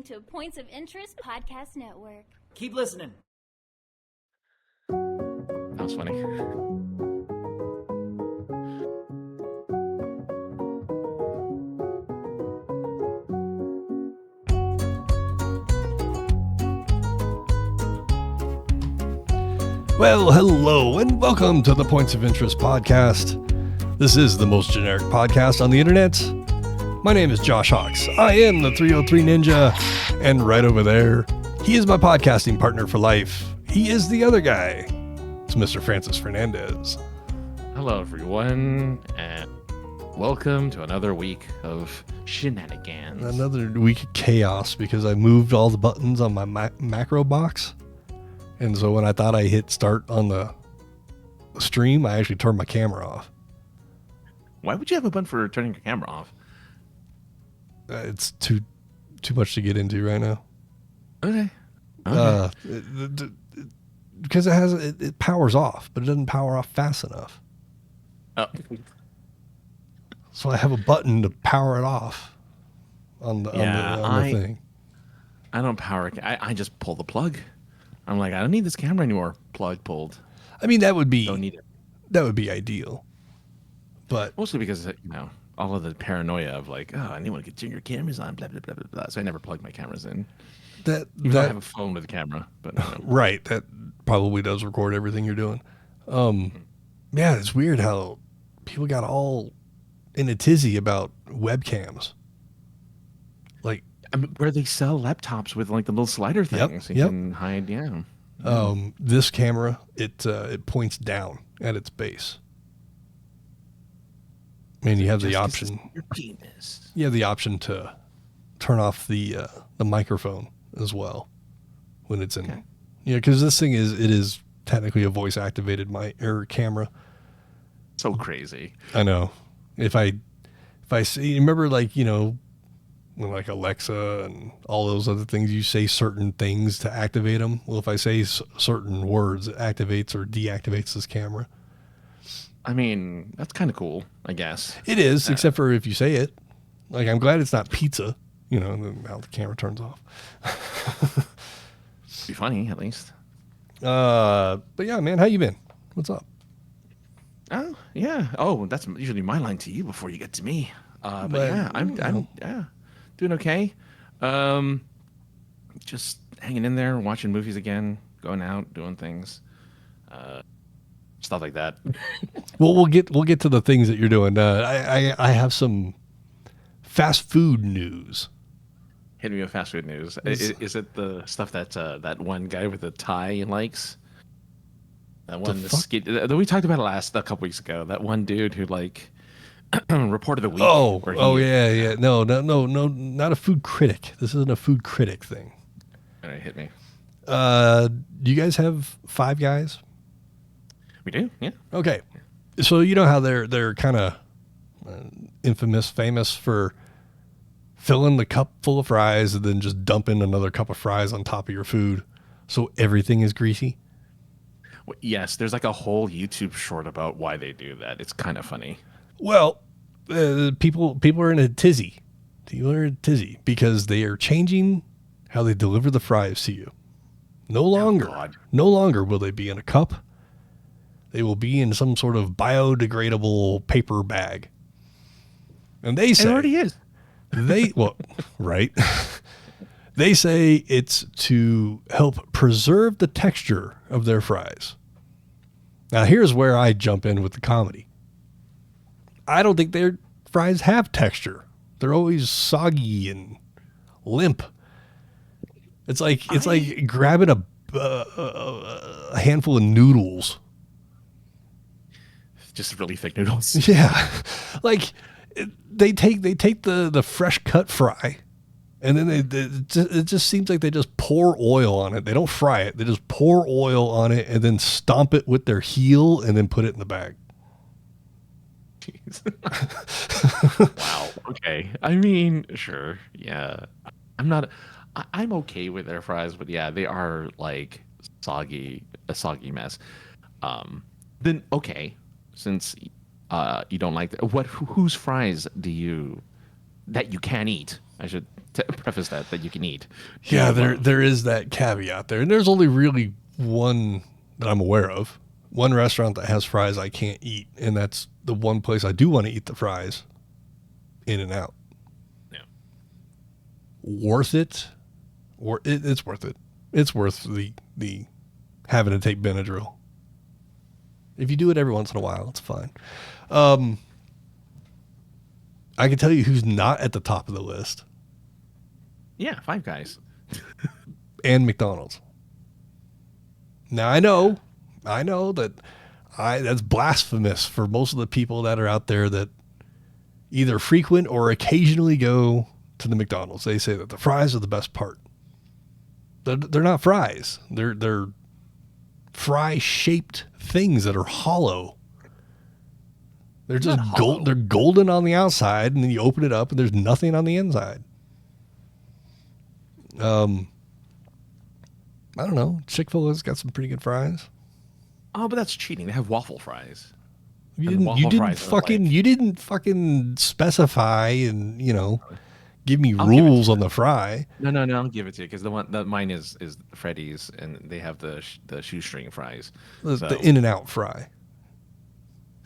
to Points of Interest Podcast Network. Keep listening. That was funny. Well, hello, and welcome to the Points of Interest Podcast. This is the most generic podcast on the internet. My name is Josh Hawks. I am the 303 Ninja, and right over there, he is my podcasting partner for life. He is the other guy. It's Mr. Francis Fernandez. Hello, everyone, and welcome to another week of shenanigans. Another week of chaos because I moved all the buttons on my macro box. And so when I thought I hit start on the stream, I actually turned my camera off. Why would you have a button for turning your camera off? It's too much to get into right now. Okay. Because it powers off, but it doesn't power off fast enough. Oh. So I have a button to power it off on the thing. I don't power. I just pull the plug. I'm like, I don't need this camera anymore. Plug pulled. I mean, that would be Don't need it. That would be ideal. But Mostly because all of the paranoia of like, oh, anyone could turn your cameras on, blah blah blah blah blah. So I never plug my cameras in. Even though I have a phone with a camera, but right, that probably does record everything you're doing. Yeah, it's weird how people got all in a tizzy about webcams. Like, where they sell laptops with like the little slider things you can hide. Yeah. This camera, it points down at its base. And you have the option. Your penis. You have the option to turn off the microphone as well when it's in. Okay. Because this thing is technically a voice activated camera. So crazy. I know. If I say, remember, like, when like Alexa and all those other things, you say certain things to activate them. Well, if I say certain words, it activates or deactivates this camera. I mean, that's kind of cool, I guess. It is, except for if you say it. Like, I'm glad it's not pizza, now the camera turns off. Be funny, at least. But yeah, man, how you been? What's up? Oh, yeah. Oh, that's usually my line to you before you get to me. But yeah, I'm doing okay. Just hanging in there, watching movies again, going out, doing things, stuff like that. Well, we'll get to the things that you're doing. I have some fast food news. Hit me with fast food news. Is it the stuff that that one guy with the tie likes? That one we talked about it a couple weeks ago. That one dude who like reported the week. Yeah. No, not a food critic. This isn't a food critic thing. All right, hit me. Do you guys have Five Guys? We do, yeah. Okay, so you know how they're kind of famous for filling the cup full of fries and then just dumping another cup of fries on top of your food, so everything is greasy. Well, yes, there's like a whole YouTube short about why they do that. It's kind of funny. Well, people are in a tizzy. People are in a tizzy because they are changing how they deliver the fries to you. No longer will they be in a cup. They will be in some sort of biodegradable paper bag. And they say... It already is. Right. They say it's to help preserve the texture of their fries. Now, here's where I jump in with the comedy. I don't think their fries have texture. They're always soggy and limp. It's like grabbing a handful of noodles. Just really thick noodles. Yeah, like they take the fresh cut fry, and then it just seems like they just pour oil on it. They don't fry it. They just pour oil on it and then stomp it with their heel and then put it in the bag. Jeez. Wow. Okay. I mean, sure. Yeah. I'm okay with their fries, but yeah, they are like a soggy mess. Then okay, since you don't like whose fries that you can't eat? I should preface that you can eat. Yeah, there is that caveat there. And there's only really one that I'm aware of. One restaurant that has fries I can't eat, and that's the one place I do want to eat the fries. In-N-Out. Yeah. Worth it? Or it's worth it. It's worth the having to take Benadryl. If you do it every once in a while, it's fine. I can tell you who's not at the top of the list. Yeah, Five Guys. And McDonald's. Now I know that that's blasphemous for most of the people that are out there that either frequent or occasionally go to the McDonald's. They say that the fries are the best part. They're not fries. They're fry-shaped things that are hollow. They're just gold. They're golden on the outside, and then you open it up, and there's nothing on the inside. I don't know. Chick-fil-A's got some pretty good fries. Oh, but that's cheating. They have waffle fries. You didn't fucking specify and, give me rules on the fry. No, I'll give it to you because mine is Freddy's, and they have the shoestring fries. The In-N-Out fry.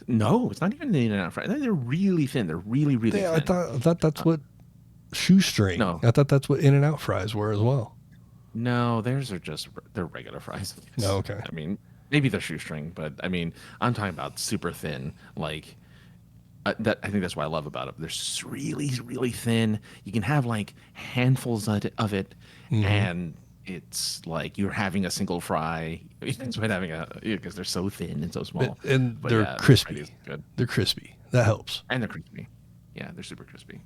No, it's not even the In-N-Out fry. They're really thin. They're really, really thin. I thought that's what shoestring. No. I thought that's what In-N-Out fries were as well. No, they're regular fries. No, okay. I mean, maybe they're shoestring, but I mean, I'm talking about super thin. Like I think that's what I love about it. They're really, really thin. You can have like handfuls of it, and it's like you're having a single fry. It's like having because they're so thin and so small. And they're crispy. Good. They're crispy. That helps. And they're crispy. Yeah, they're super crispy.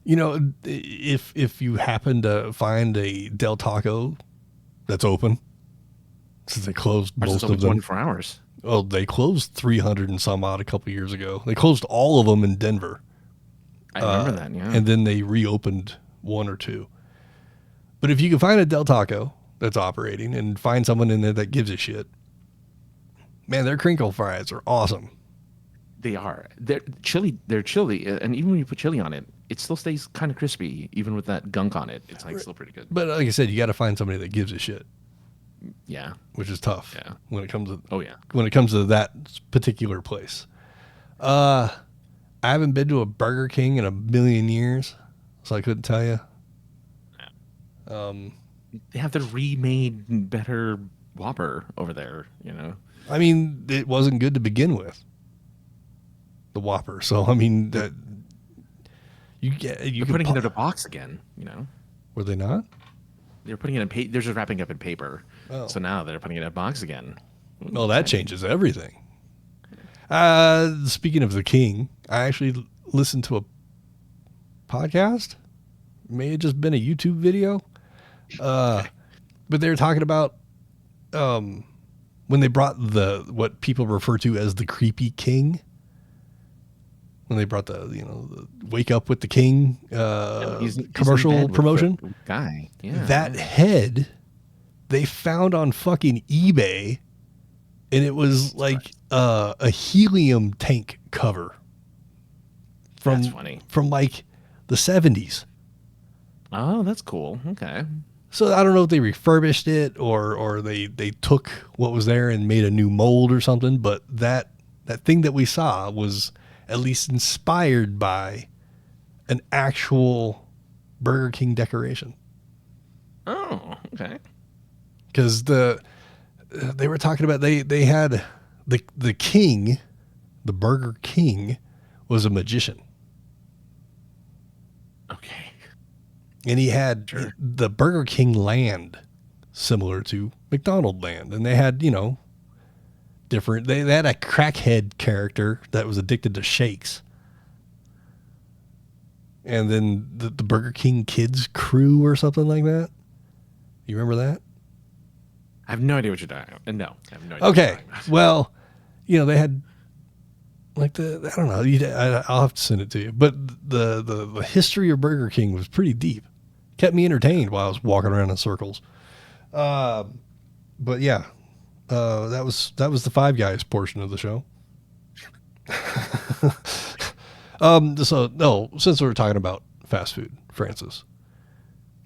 If you happen to find a Del Taco that's open, since they closed most of them. 24 hours. Well, they closed 300 and some odd a couple years ago. They closed all of them in Denver. I remember that, yeah. And then they reopened one or two. But if you can find a Del Taco that's operating and find someone in there that gives a shit, man, their crinkle fries are awesome. They are. They're chili, and even when you put chili on it, it still stays kind of crispy, even with that gunk on it. It's like still pretty good. But like I said, you got to find somebody that gives a shit. Yeah, which is tough. Yeah, when it comes to when it comes to that particular place. I haven't been to a Burger King in a million years, so I couldn't tell you. Yeah. They have the remade better Whopper over there. I mean, it wasn't good to begin with. The Whopper. So I mean, that you're putting it in a box again. Were they not? They're putting it in they're just wrapping up in paper. Oh. So now they're putting it in a box again. Well, that changes everything. Speaking of the King, I actually listened to a podcast. May have just been a YouTube video. But they were talking about when they brought what people refer to as the creepy king. When they brought the Wake Up with the King he's commercial promotion. Guy. Yeah. That head they found on fucking eBay, and it was like a helium tank cover That's funny. From like the 70s. Oh, that's cool. Okay. So I don't know if they refurbished it or they took what was there and made a new mold or something, but that thing that we saw was at least inspired by an actual Burger King decoration. Oh, okay. Because they were talking about they had the king, the Burger King, was a magician. Okay. And he had the Burger King land similar to McDonald land, and they had different. They had a crackhead character that was addicted to shakes. And then the Burger King Kids crew or something like that. You remember that? I have no idea what you're talking about. No, I have no idea. Okay. Well, they had like I don't know. I'll have to send it to you. But the history of Burger King was pretty deep. Kept me entertained while I was walking around in circles. But yeah. That was the Five Guys portion of the show. Since we were talking about fast food, Francis.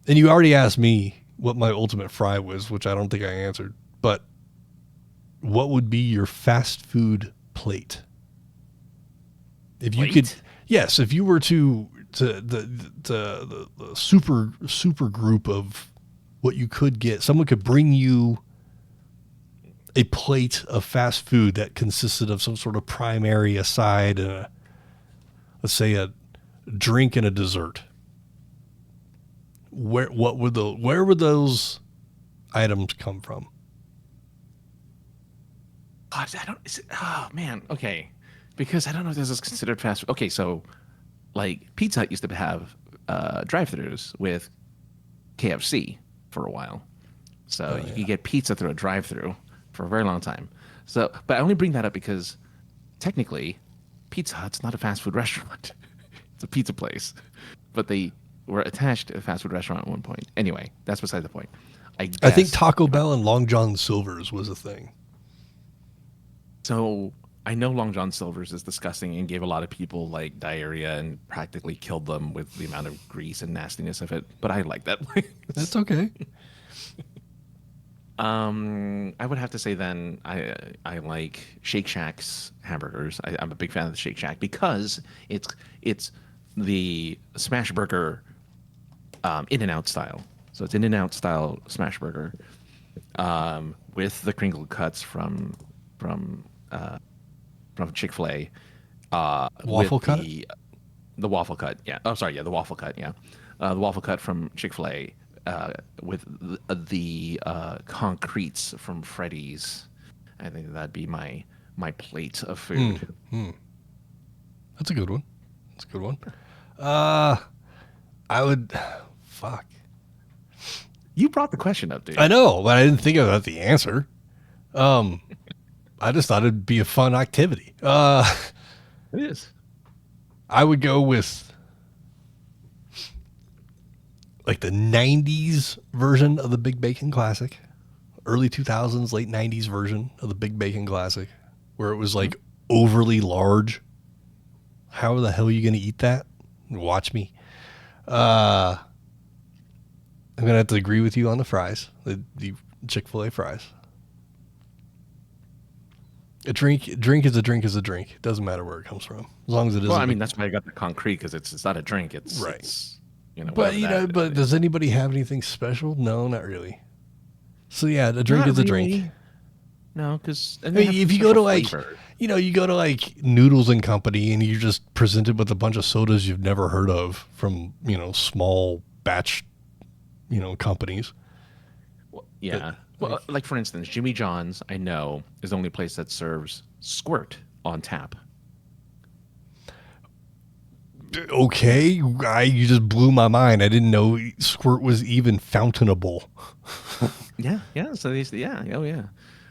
And you already asked me what my ultimate fry was, which I don't think I answered. But what would be your fast food plate? If you could, yes, if you were to the super group of what you could get, someone could bring you a plate of fast food that consisted of some sort of primary, a side, and let's say a drink and a dessert. Where would those items come from? God, oh man, okay, because I don't know if this is considered fast food. Okay, so like Pizza Hut used to have drive-thrus with KFC for a while, so you could get pizza through a drive-thru for a very long time. So, but I only bring that up because technically, Pizza Hut's not a fast food restaurant; it's a pizza place, but they were attached to a fast food restaurant at one point. Anyway, that's beside the point. I think Taco Bell and Long John Silver's was a thing. So I know Long John Silver's is disgusting and gave a lot of people like diarrhea and practically killed them with the amount of grease and nastiness of it. But I like that place. That's okay. I would have to say then I like Shake Shack's hamburgers. I'm a big fan of the Shake Shack because it's the smash burger In-N-Out style. So it's In-N-Out style smash burger with the crinkle cuts from Chick-fil-A. Waffle cut? The waffle cut, yeah. Oh, sorry, yeah, the waffle cut, yeah. The waffle cut from Chick-fil-A with the concretes from Freddy's. I think that'd be my plate of food. That's a good one. That's a good one. I would... Fuck. You brought the question up, dude. I know, but I didn't think about the answer. I just thought it'd be a fun activity. It is. I would go with like the 90s version of the Big Bacon Classic, early 2000s, late 90s version of the Big Bacon Classic, where it was like overly large. How the hell are you going to eat that? Watch me. I'm going to have to agree with you on the fries, the Chick-fil-A fries. A drink is a drink is a drink. It doesn't matter where it comes from, as long as it isn't. Well, I mean, that's why I got the concrete, because it's not a drink. It's right. It's, but does anybody have anything special? No, not really. So yeah, a drink is a drink. No, because if you go to like, you go to like Noodles and Company, and you're just presented with a bunch of sodas you've never heard of from small batch, companies. Well, yeah. Well, like for instance, Jimmy John's, I know, is the only place that serves Squirt on tap. Okay, you just blew my mind. I didn't know Squirt was even fountainable. Yeah. So yeah.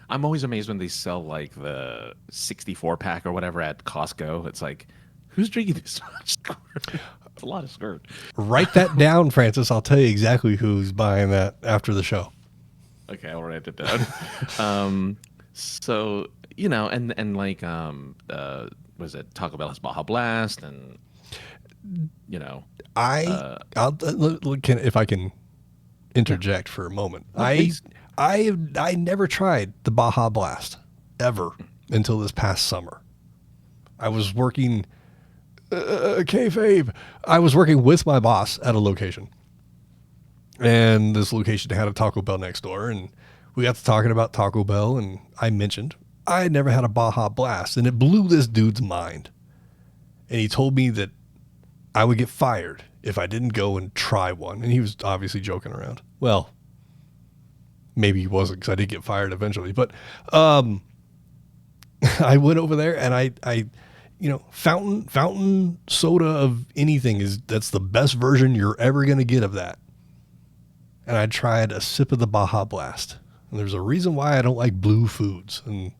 I'm always amazed when they sell like the 64 pack or whatever at Costco. It's like, who's drinking this much Squirt? It's a lot of Squirt. Write that down, Francis. I'll tell you exactly who's buying that after the show. Okay, I'll write it down. So and like was it Taco Bell has Baja Blast, and if I can interject for a moment, I never tried the Baja Blast ever until this past summer. I was working kayfabe. I was working with my boss at a location. And this location had a Taco Bell next door, and we got to talking about Taco Bell, and I mentioned I had never had a Baja Blast, and it blew this dude's mind. And he told me that I would get fired if I didn't go and try one, and he was obviously joking around. Well, maybe he wasn't, because I did get fired eventually, but I went over there, and I fountain soda of anything that's the best version you're ever going to get of that. And I tried a sip of the Baja Blast. And there's a reason why I don't like blue foods. And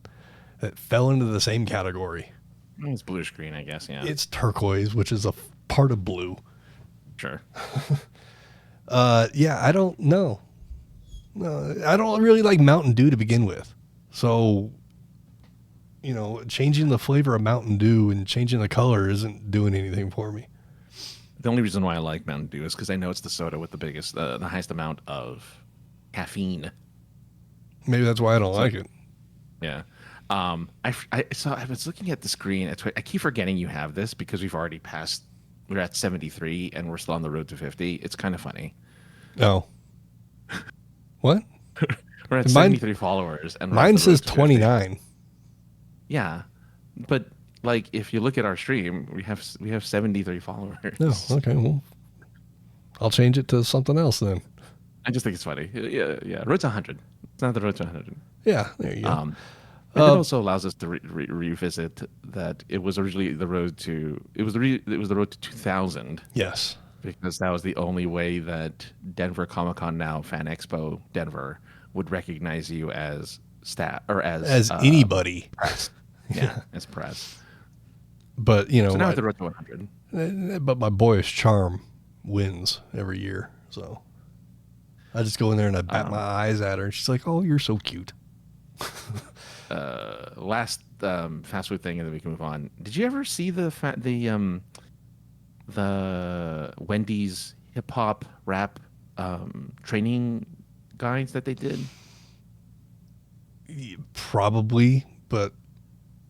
it fell into the same category. It's bluish green, I guess, yeah. It's turquoise, which is a part of blue. Sure. Yeah, I don't know. No, I don't really like Mountain Dew to begin with. So, changing the flavor of Mountain Dew and changing the color isn't doing anything for me. The only reason why I like Mountain Dew is because I know it's the soda with the highest amount of caffeine. Maybe that's why I don't like it. Yeah. I was looking at the screen. I keep forgetting you have this because we've already passed. We're at 73 and we're still on the road to 50. It's kind of funny. Oh. What? We're at 73 followers, and mine says 29. Yeah, but like if you look at our stream, we have 73 followers. Oh, okay. Well, I'll change it to something else then. I just think it's funny. Yeah. Road to 100. It's not the road to 100. Yeah, there you go. It also allows us to revisit that it was originally the road to it was the road to 2000. Yes, because that was the only way that Denver Comic Con Now Fan Expo Denver would recognize you as staff or as anybody. Press. Yeah, as press. But so now at the road to 100. But my boyish charm wins every year, so I just go in there and I bat my eyes at her, and she's like, "Oh, you're so cute." Last fast food thing, and then we can move on. Did you ever see the Wendy's hip hop rap training guides that they did? Probably, but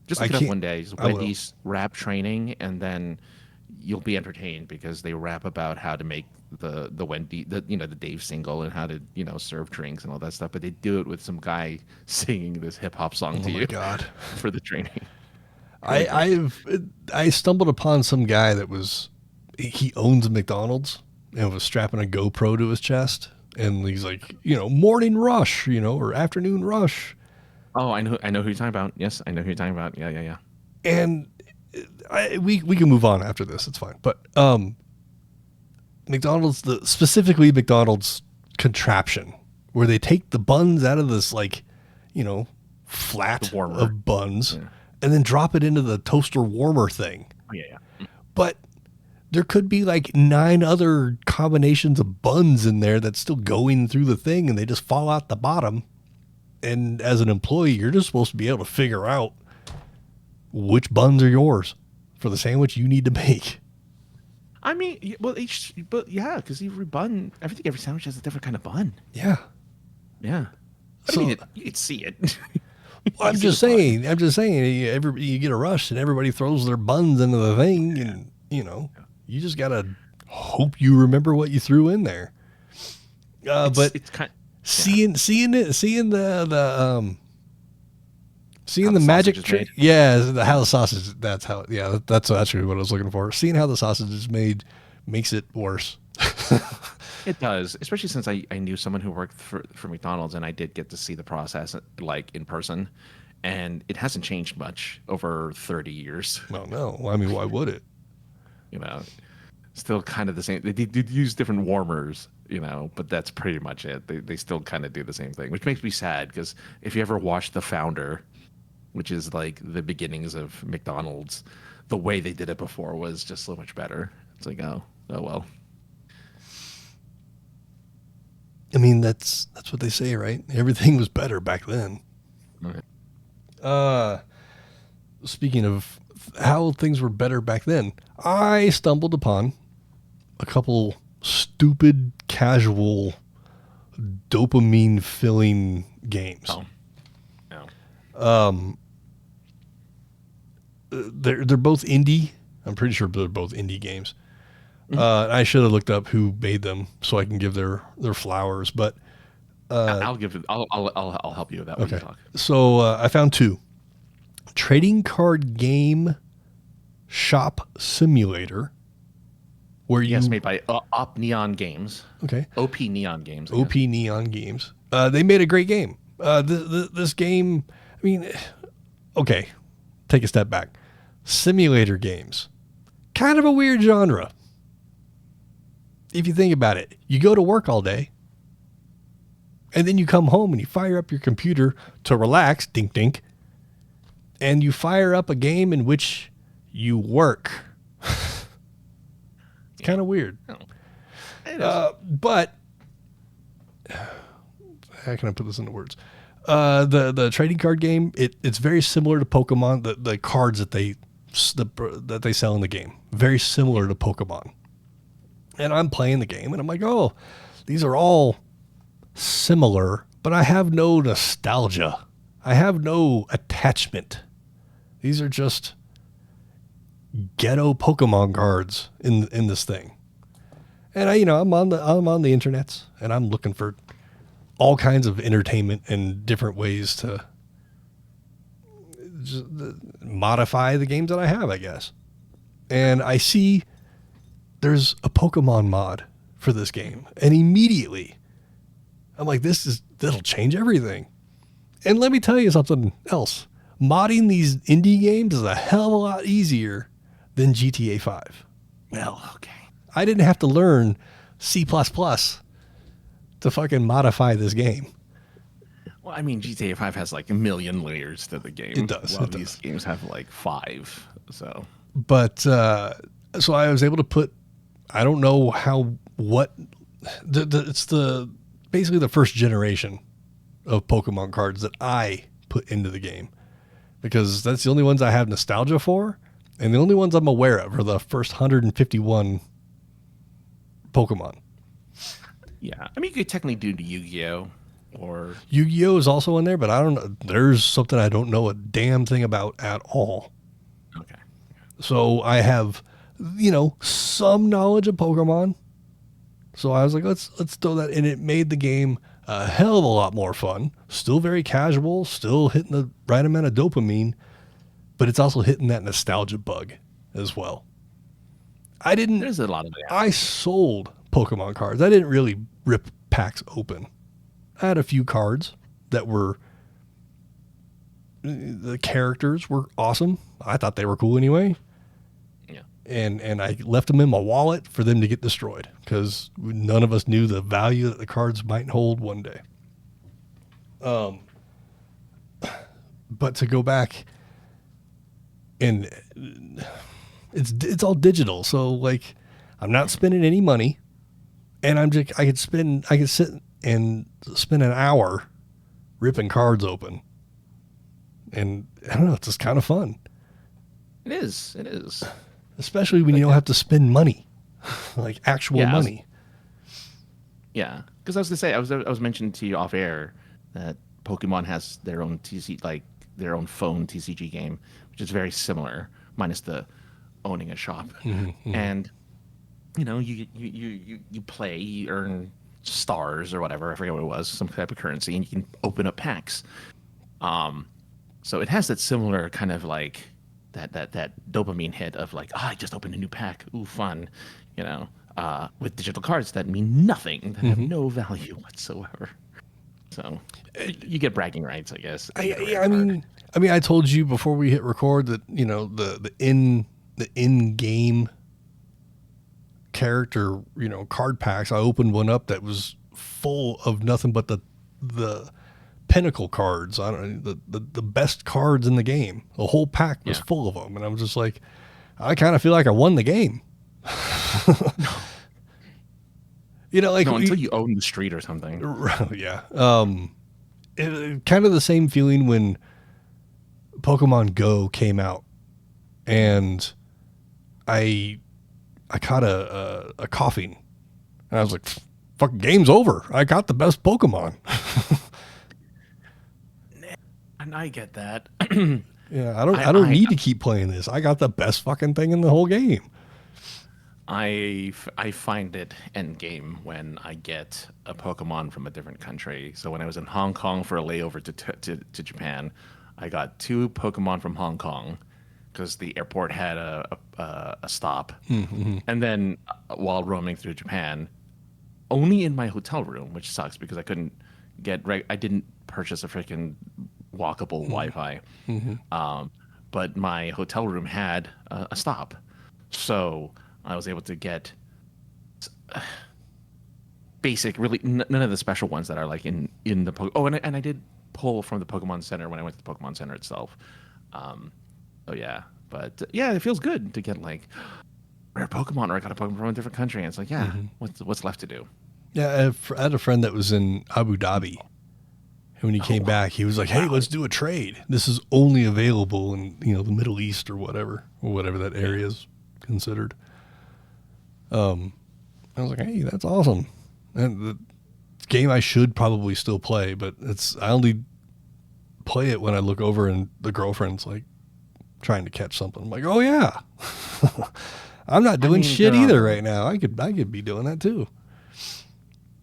just look it up one day. Wendy's rap training, and then you'll be entertained because they rap about how to make the Dave single and how to serve drinks and all that stuff. But they do it with some guy singing this hip hop song to you. Oh my God! For the training. I stumbled upon some guy that he owns McDonald's and was strapping a GoPro to his chest, and he's like, morning rush, or afternoon rush. Oh, I know who you're talking about. Yes, I know who you're talking about. Yeah. And we can move on after this. It's fine. But McDonald's, specifically McDonald's contraption, where they take the buns out of this flat of buns, and then drop it into the toaster warmer thing. Oh yeah. But there could be like 9 other combinations of buns in there that's still going through the thing, and they just fall out the bottom. And as an employee, you're just supposed to be able to figure out which buns are yours for the sandwich you need to make. I mean, because every bun, I think every sandwich has a different kind of bun. Yeah. Yeah. So, you can see it. I'm just saying, you get a rush and everybody throws their buns into the thing, and you just gotta hope you remember what you threw in there. But it's kind of, seeing the magic trick. Yeah, how the sausage. That's how. Yeah, that's actually what I was looking for. Seeing how the sausage is made makes it worse. It does, especially since I knew someone who worked for McDonald's, and I did get to see the process like in person, and it hasn't changed much over 30 years. Well, no, I mean, why would it? Still kind of the same. They did use different warmers, but that's pretty much it. They still kind of do the same thing, which makes me sad because if you ever watch The Founder, which is like the beginnings of McDonald's, the way they did it before was just so much better. It's like, oh well. I mean, that's what they say, right? Everything was better back then. Right. Speaking of how things were better back then, I stumbled upon a couple stupid, casual, dopamine-filling games. Oh. No. They're both indie. I'm pretty sure they're both indie games. I should have looked up who made them so I can give their flowers, but I'll help you with that. Okay. So I found 2. Trading card game shop simulator, where you made by Op Neon Games. Okay. OP Neon Games. OP Neon Games. They made a great game. This game, I mean, okay, take a step back. Simulator games, kind of a weird genre. If you think about it, you go to work all day, and then you come home and you fire up your computer to relax, dink dink, and you fire up a game in which you work. It's kind of weird. But how can I put this into words? The trading card game, it's very similar to Pokemon. The cards that they sell in the game, very similar to Pokemon. And I'm playing the game and I'm like, oh, these are all similar, but I have no nostalgia. I have no attachment. These are just ghetto Pokemon cards in this thing. And I'm on the internets and I'm looking for all kinds of entertainment and different ways to just modify the games that I have, I guess. And I see there's a Pokemon mod for this game. And immediately I'm like, that'll change everything. And let me tell you something else. Modding these indie games is a hell of a lot easier than GTA 5. Well, okay. I didn't have to learn C++ to fucking modify this game. Well, I mean, GTA 5 has like a million layers to the game. It does. While these games have like 5. So, but so I was able to put, I don't know it's basically the first generation of Pokemon cards that I put into the game, because that's the only ones I have nostalgia for, and the only ones I'm aware of are the first 151 Pokemon. yeah. I mean, you could technically do the Yu-Gi-Oh! Or Yu-Gi-Oh! Is also in there, but I don't know. There's something I don't know a damn thing about at all. okay. So I have, some knowledge of Pokemon. So I was like, let's throw that in. It made the game a hell of a lot more fun. Still very casual, still hitting the right amount of dopamine, but it's also hitting that nostalgia bug as well. There's a lot of it. I sold Pokemon cards. I didn't really rip packs open. I had a few cards that the characters were awesome. I thought they were cool anyway. Yeah. And I left them in my wallet for them to get destroyed, because none of us knew the value that the cards might hold one day. But to go back, and it's all digital, so like I'm not spending any money, and I could sit and spend an hour ripping cards open, and I don't know, it's just kind of fun. It is. Especially when you don't have to spend money, like actual money. Yeah, because I was gonna say, I was mentioning to you off air that Pokemon has their own their own phone TCG game, which is very similar, minus the owning a shop. Mm-hmm. And you play, you earn stars or whatever, I forget what it was, some type of currency, and you can open up packs. So it has that similar kind of like that dopamine hit of like, I just opened a new pack, ooh, fun, with digital cards that mean nothing, that have no value whatsoever. So you get bragging rights, I guess. I mean, I told you before we hit record that the in-game character card packs. I opened one up that was full of nothing but the pinnacle cards. I don't know, the best cards in the game. The whole pack was full of them, and I was just like, I kind of feel like I won the game. Until you own the street or something. Yeah. Kind of the same feeling when Pokemon Go came out, and I caught a coughing, and I was like, fucking game's over. I got the best Pokemon. And I get that. Yeah, I don't need to keep playing this. I got the best fucking thing in the whole game. I find it end game when I get a Pokemon from a different country. So when I was in Hong Kong for a layover to Japan, I got 2 Pokemon from Hong Kong because the airport had a stop. Mm-hmm. And then while roaming through Japan, only in my hotel room, which sucks because I couldn't I didn't purchase a freaking walkable Wi-Fi. Mm-hmm. But my hotel room had a stop. So I was able to get basic, really none of the special ones that are like in the and I did pull from the Pokemon Center when I went to the Pokemon Center itself. So yeah, but it feels good to get like rare Pokemon, or I got a Pokemon from a different country, and it's like, what's left to do? Yeah, I had a friend that was in Abu Dhabi, and when he came back, he was like, "Hey, let's do a trade. This is only available in the Middle East or whatever that area is considered." I was like, hey, that's awesome. And the game I should probably still play, but I only play it when I look over and the girlfriend's like trying to catch something. I'm like, oh yeah. I'm not doing shit either right now. I could be doing that too.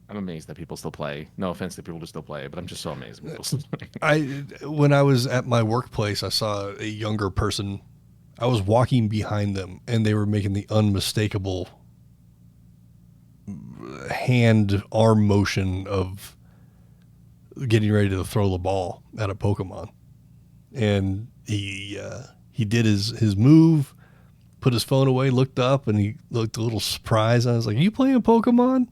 I'm amazed that people still play. No offense to people who still play, but I'm just so amazed that people still play. When I was at my workplace, I saw a younger person. I was walking behind them, and they were making the unmistakable hand-arm motion of getting ready to throw the ball at a Pokemon. And he did his move, put his phone away, looked up, and he looked a little surprised. I was like, you playing Pokemon?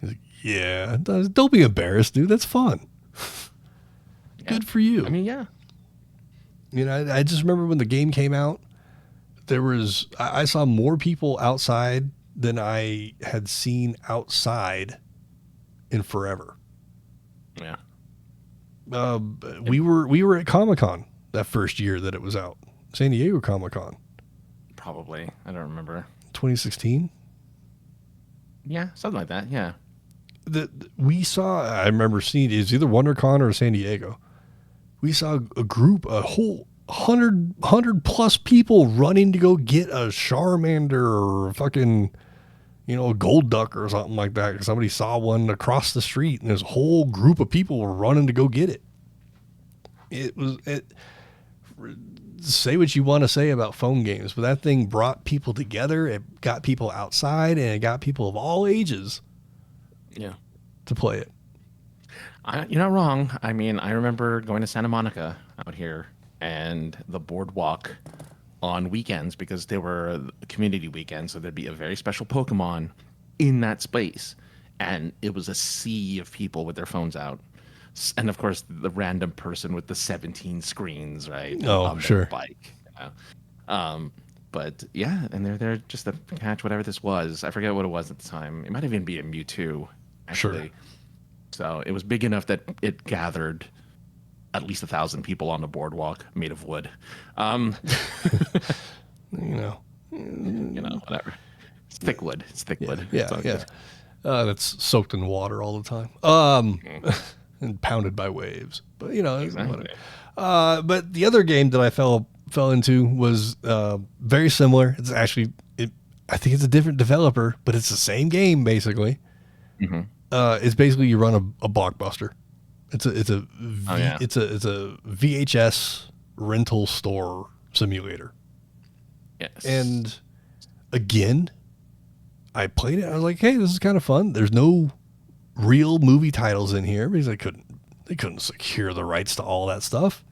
He's like, yeah. Don't be embarrassed, dude. That's fun. Yeah. Good for you. I mean, yeah. You know, I just remember when the game came out, I saw more people outside than I had seen outside in forever. Yeah. We were at Comic-Con that first year that it was out. San Diego Comic-Con. Probably. I don't remember. 2016? Yeah, something like that. Yeah. I remember seeing, it was either WonderCon or San Diego. We saw a whole 100 plus people running to go get a Charmander or a fucking, a gold duck or something like that. Somebody saw one across the street and this whole group of people were running to go get it. Say what you want to say about phone games, but that thing brought people together. It got people outside and it got people of all ages to play it. You're not wrong. I mean, I remember going to Santa Monica out here and the boardwalk on weekends because they were community weekends. So there'd be a very special Pokemon in that space. And it was a sea of people with their phones out. And of course, the random person with the 17 screens, right? Oh, on sure. their bike. But yeah, and they're there just to catch whatever this was. I forget what it was at the time. It might even be a Mewtwo, actually. Sure. So it was big enough that it gathered at least 1,000 people on the boardwalk made of wood. Whatever. It's thick wood. Yeah. That's soaked in water all the time. And pounded by waves. But Exactly. whatever. But the other game that I fell into was very similar. It's actually, I think it's a different developer, but it's the same game basically. Mm-hmm. It's basically you run a blockbuster. It's a VHS rental store simulator. Yes. And again, I played it. I was like, hey, this is kind of fun. There's no real movie titles in here because they couldn't secure the rights to all that stuff.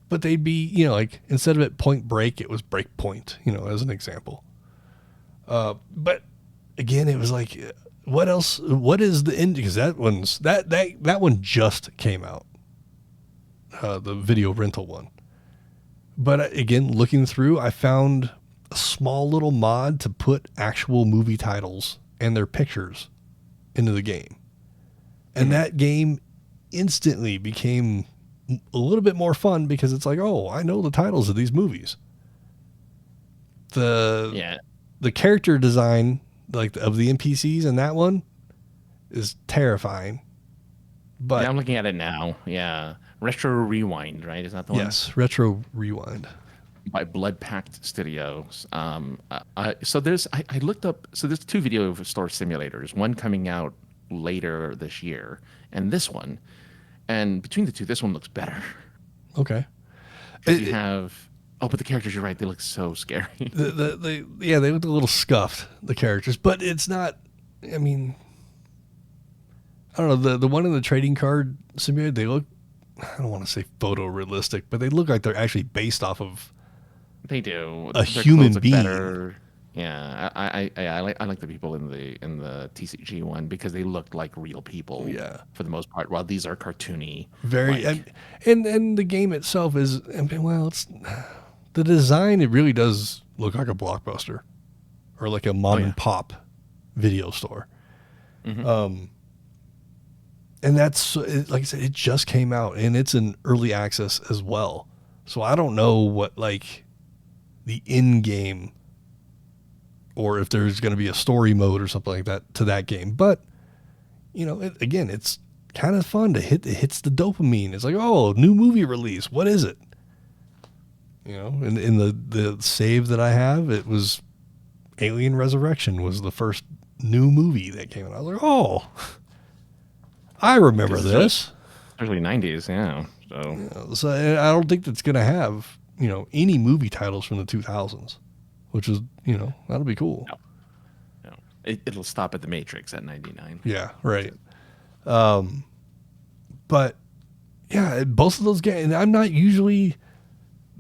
But they'd be, like instead of it Point Break, it was Break Point, as an example. But again, it was like, what else? What is the end? Because that one just came out, the video rental one. But again, looking through, I found a small little mod to put actual movie titles and their pictures into the game. And that game instantly became a little bit more fun because it's like, oh, I know the titles of these movies. The character design, like of the NPCs in that one, is terrifying. But I'm looking at it now. Yeah. Retro Rewind, right? Is that the one? Yes, Retro Rewind. By Blood Pact Studios. So I looked up, so there's 2 video store simulators, one coming out later this year and this one. And between the two, this one looks better. Okay. You have, but the characters, you're right, they look so scary. They look a little scuffed, the characters, but it's not, I mean, I don't know, the one in the trading card simulator, they look, I don't want to say photorealistic, but they look like they're actually based off of They do. a human being. Better. Yeah, I like the people in the TCG one because they looked like real people. Yeah, for the most part. While these are cartoony. Very, and the game itself is, it's the design. It really does look like a Blockbuster or like a mom and pop video store. Mm-hmm. And that's, like I said, it just came out and it's in early access as well. So I don't know what like the in-game or if there's going to be a story mode or something like that to that game. But, you know, again, it's kind of fun to it hits the dopamine. It's like, oh, new movie release. What is it? You know, in the save that I have, it was Alien Resurrection was the first new movie that came out. I was like, oh, I remember this. Early 90s, yeah. So I don't think that's going to have, you know, any movie titles from the 2000s, which is, you know, that'll be cool. No. It'll stop at The Matrix at 99. Yeah, right. But, yeah, both of those games, and I'm not usually,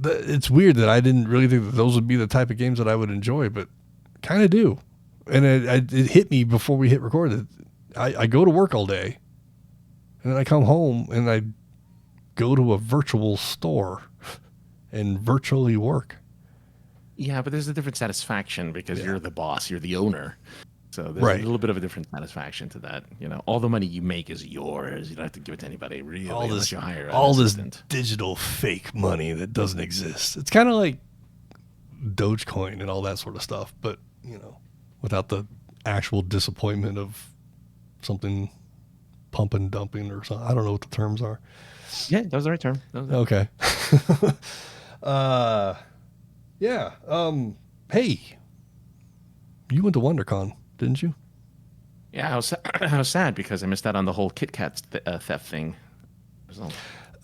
it's weird that I didn't really think that those would be the type of games that I would enjoy, but kind of do. And it hit me before we hit record. I go to work all day, and then I come home, and I go to a virtual store and virtually work. Yeah, but there's a different satisfaction because you're the boss, you're the owner. So there's Right. a little bit of a different satisfaction to that. You know, all the money you make is yours. You don't have to give it to anybody, really, unless you hire an assistant. Digital fake money that doesn't exist. It's kind of like Dogecoin and all that sort of stuff, but, you know, without the actual disappointment of something pump and dumping or something. I don't know what the terms are. Yeah, that was the right term. Okay. Yeah. Hey, you went to WonderCon, didn't you? Yeah, I was sad because I missed out on the whole Kit Kat theft thing. So,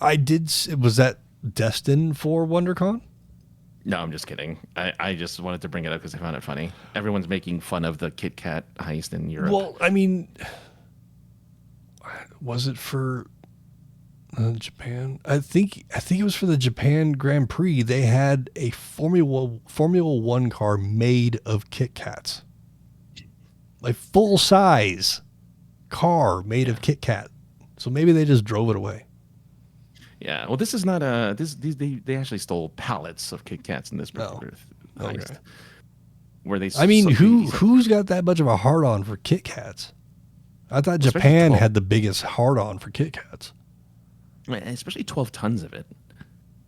I did. Was that destined for WonderCon? no, I'm just kidding. I just wanted to bring it up because I found it funny. Everyone's making fun of the Kit Kat heist in Europe. Well, I mean, was it for Japan? I think it was for the Japan Grand Prix. They had a Formula One car made of Kit Kats, like full size car made of Kit Kat. So maybe they just drove it away. Yeah, well, this is not a they actually stole pallets of Kit Kats in this particular heist. Okay. Where they, I mean, who's got that much of a hard on for Kit Kats? I thought Japan had the biggest hard on for Kit Kats. Especially 12 tons of it.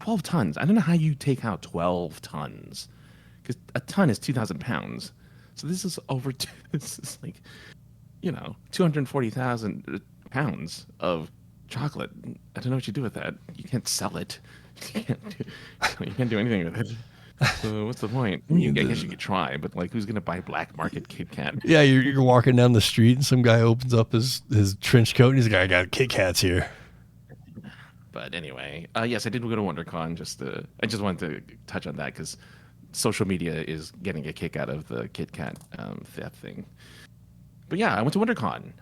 12 tons. I don't know how you take out 12 tons, because a ton is 2,000 pounds. So this is this is like, 240,000 pounds of chocolate. I don't know what you do with that. You can't sell it. You can't do anything with it. So what's the point? I guess you could try, but like, who's gonna buy black market Kit Kat? Yeah, you're walking down the street and some guy opens up his trench coat and he's like, I got Kit Kats here. But anyway, yes, I did go to WonderCon. I just wanted to touch on that because social media is getting a kick out of the Kit Kat theft thing. But yeah, I went to WonderCon,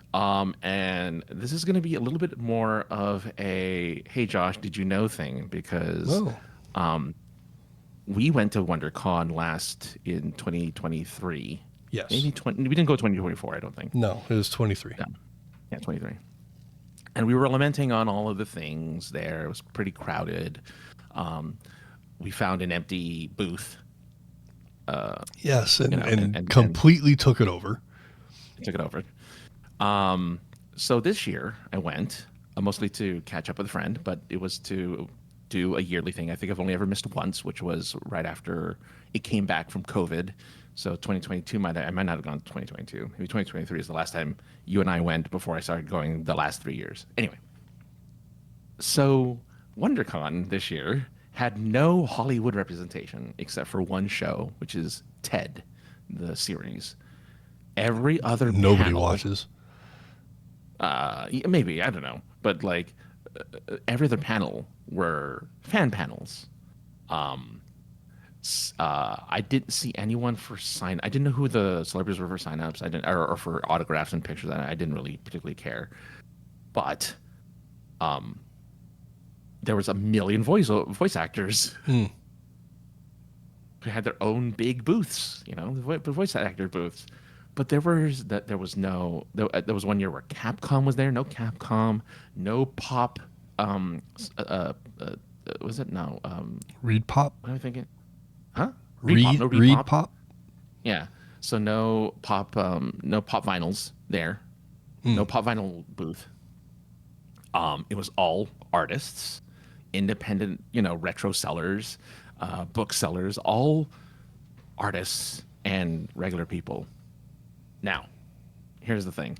and this is going to be a little bit more of a "Hey Josh, did you know?" thing because we went to WonderCon last in 2023. Yes, maybe 20. We didn't go 2024. I don't think. No, it was 23. Yeah, 23. And we were lamenting on all of the things there. It was pretty crowded. We found an empty booth. Yes, and completely took it over. Took it over. So this year I went mostly to catch up with a friend, but it was to do a yearly thing. I think I've only ever missed once, which was right after it came back from COVID. So 2022 I might not have gone to 2022. Maybe 2023 is the last time you and I went before I started going the last 3 years. Anyway, so WonderCon this year had no Hollywood representation except for one show, which is Ted, the series. Every other nobody panel, watches. Maybe, I don't know, but like every other panel were fan panels. I didn't see anyone for sign. I didn't know who the celebrities were for signups. I didn't, or for autographs and pictures. I didn't really particularly care. But, there was a million voice actors who had their own big booths. The voice actor booths. But there was one year where Capcom was there. No Capcom. No Pop. Was it no? Reed Pop. What am I thinking? Huh? Reed Pop. Yeah. So no pop vinyls there. No pop vinyl booth. It was all artists, independent, retro sellers, book sellers, all artists and regular people. Now, here's the thing.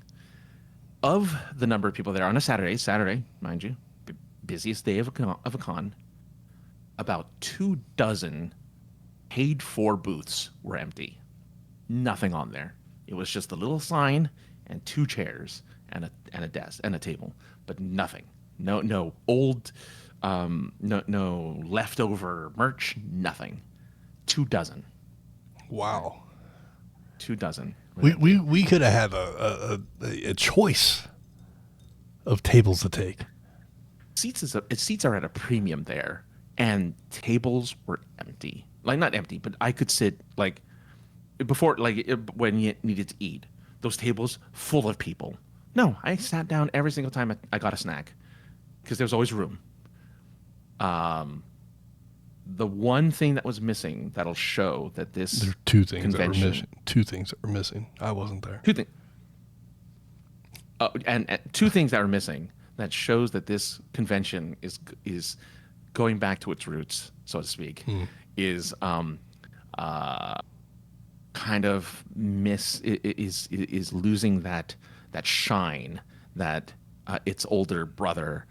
Of the number of people there on a Saturday, mind you, busiest day of a con, about 24 paid for booths were empty. Nothing on there. It was just a little sign and 2 chairs and a desk and a table, but nothing. No old, no leftover merch. Nothing. 24. Wow. 24. We could have had a choice of tables to take. Seats are at a premium there, and tables were empty. Like, not empty, but I could sit like before, like when you needed to eat. Those tables full of people. No, I sat down every single time I got a snack because there was always room. The one thing that was missing that'll show that this There are 2 things convention, that were missing. 2 things that were missing. I wasn't there. 2 things. And 2 things that are missing that shows that this convention is going back to its roots, so to speak, is kind of is losing that shine that its older brother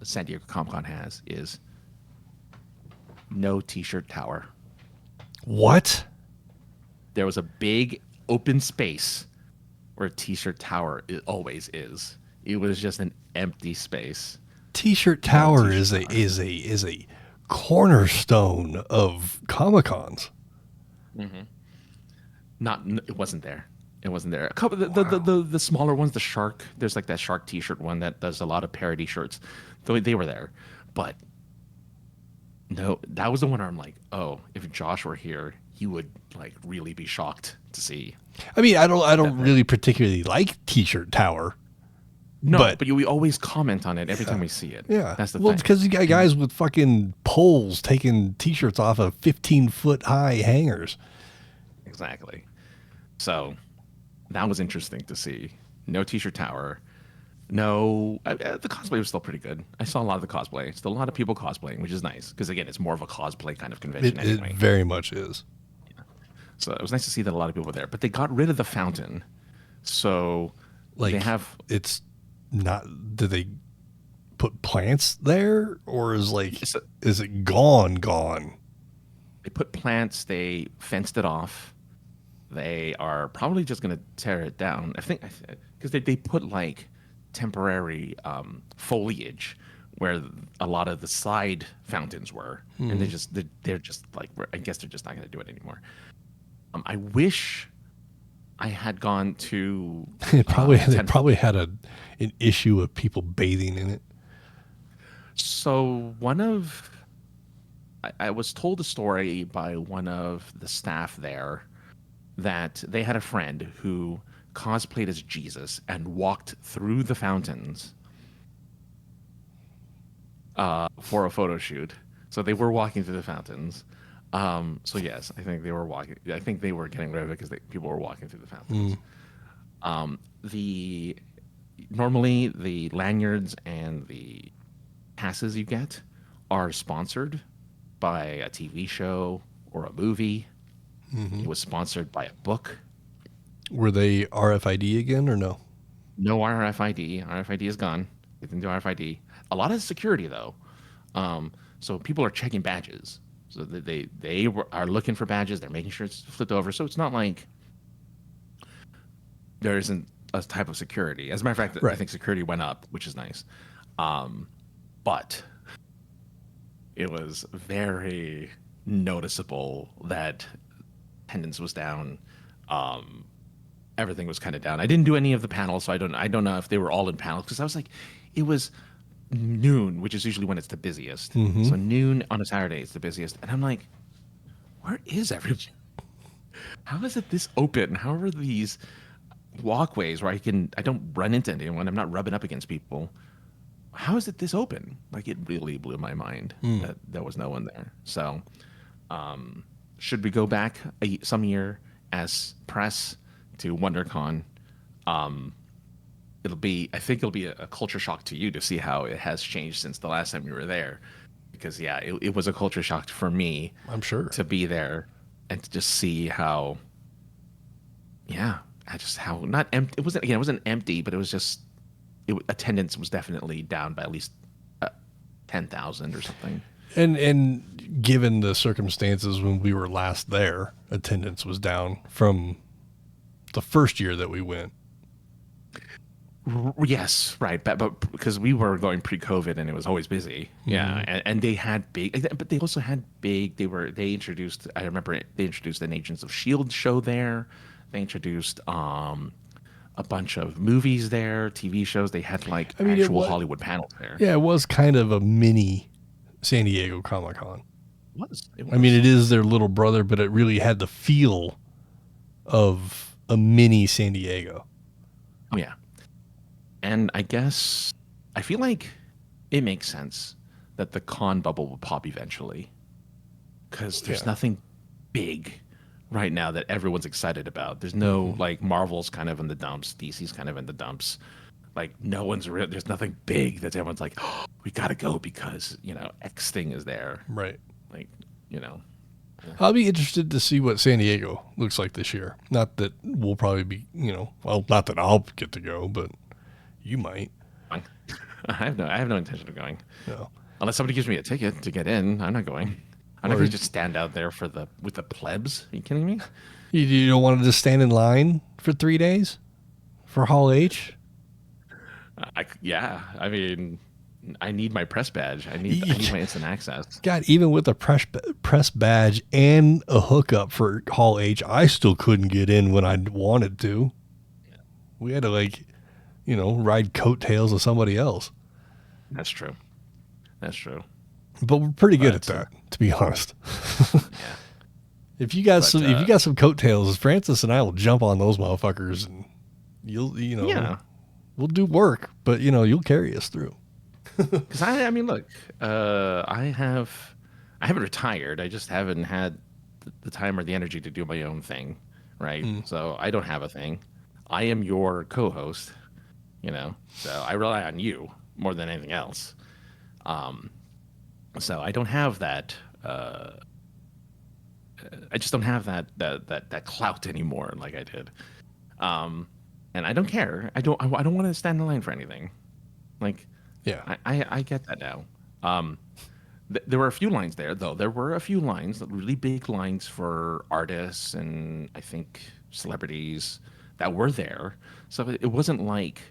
San Diego Comic-Con has, is no T-shirt tower. What? There was a big open space where a T-shirt tower always is. It was just an empty space. T-shirt tower is a cornerstone of Comic-Cons. Mm-hmm. It wasn't there. It wasn't there. A couple the smaller ones, the shark. There's like that shark T-shirt one that does a lot of parody shirts. They were there, but no, that was the one where I'm like, oh, if Josh were here, he would like really be shocked to see. I mean, I don't really particularly like T-shirt tower. No, but we always comment on it every time we see it. Yeah, that's the well, thing. because you got guys with fucking poles taking T-shirts off of 15-foot high hangers. Exactly. So that was interesting to see. No T-shirt tower. No, the cosplay was still pretty good. I saw a lot of the cosplay. Still a lot of people cosplaying, which is nice because again, it's more of a cosplay kind of convention anyway. It very much is. Yeah. So it was nice to see that a lot of people were there, but they got rid of the fountain. So Like they have. It's not. Did they put plants there, or is it gone? They put plants. They fenced it off. They are probably just going to tear it down. I think because they put like temporary foliage where a lot of the side fountains were, and they're just like, I guess they're just not going to do it anymore. I wish I had gone to. They probably had an issue of people bathing in it. So I was told a story by one of the staff there that they had a friend who cosplayed as Jesus and walked through the fountains for a photo shoot. So they were walking through the fountains. So yes, I think they were walking. I think they were getting rid of it because people were walking through the fountains. Normally the lanyards and the passes you get are sponsored by a TV show or a movie. It was sponsored by a book. Were they RFID again or no? No RFID. RFID is gone. They didn't do RFID. A lot of security though. So people are checking badges. So they are looking for badges. They're making sure it's flipped over. So it's not like there isn't a type of security. As a matter of fact, right. I think security went up, which is nice. But it was very noticeable that attendance was down. Everything was kind of down. I didn't do any of the panels, so I don't know if they were all in panels because I was like, it was noon, which is usually when it's the busiest. So noon on a Saturday is the busiest, and I'm like, where is everyone? How is it this open? How are these walkways where I don't run into anyone? I'm not rubbing up against people. How is it this open? Like, it really blew my mind that there was no one there. So, should we go back some year as press to WonderCon? I think it'll be a culture shock to you to see how it has changed since the last time we were there. Because yeah, it was a culture shock for me. I'm sure to be there and to just see how yeah, I just how not empty. It wasn't, again, it wasn't empty, but it was just attendance was definitely down by at least 10,000 or something. And given the circumstances when we were last there, attendance was down from the first year that we went. Yes, right, but because we were going pre-COVID and it was always busy, yeah, and they had big, but they also had big. They introduced. I remember they introduced an Agents of Shield show there. They introduced a bunch of movies there, TV shows. They had like actual Hollywood panels there. Yeah, it was kind of a mini San Diego Comic-Con. It was. I mean, it is their little brother, but it really had the feel of a mini San Diego. Oh yeah. And I guess I feel like it makes sense that the con bubble will pop eventually, because there's nothing big right now that everyone's excited about. There's no like Marvel's kind of in the dumps, DC's kind of in the dumps. Like no one's real. There's nothing big that everyone's like, oh, we gotta go because X thing is there. Right. Like I'll be interested to see what San Diego looks like this year. Not that we'll probably be, well, not that I'll get to go, but you might. I have no intention of going. No. Unless somebody gives me a ticket to get in, I'm not going. I'm not going to just stand out there with the plebs. Are you kidding me? You don't want to just stand in line for 3 days for Hall H? Yeah. I mean, I need my press badge. I need my instant access. God, even with a press badge and a hookup for Hall H, I still couldn't get in when I wanted to. Yeah. We had to ride coattails of somebody else. That's true. But we're pretty good at that, to be honest. Yeah. If you got some coattails, Francis and I will jump on those motherfuckers, and we'll do work, but you'll carry us through. Because I mean, look, I haven't retired. I just haven't had the time or the energy to do my own thing, right? So I don't have a thing. I am your co-host. So I rely on you more than anything else. So I don't have that. I just don't have that clout anymore like I did. And I don't care. I don't want to stand in line for anything. Like, yeah, I get that now. There were a few lines there, though. There were a few lines, really big lines for artists and I think celebrities that were there. So it wasn't like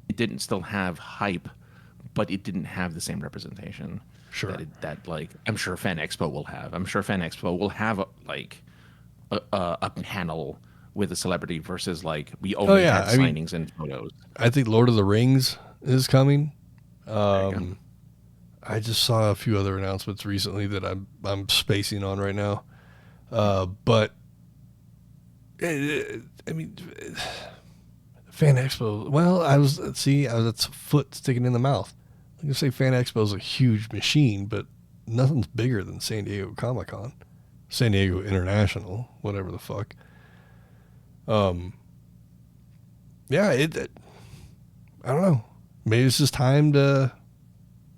it didn't still have hype, but it didn't have the same representation. Sure. That like I'm sure Fan Expo will have. I'm sure Fan Expo will have a panel with a celebrity versus like we only had signings and photos. I think Lord of the Rings is coming. I just saw a few other announcements recently that I'm spacing on right now. But I mean, Fan Expo. Well, that's a foot sticking in the mouth. I'm gonna say Fan Expo is a huge machine, but nothing's bigger than San Diego Comic-Con, San Diego International, whatever the fuck. Yeah, I don't know. Maybe it's just time to.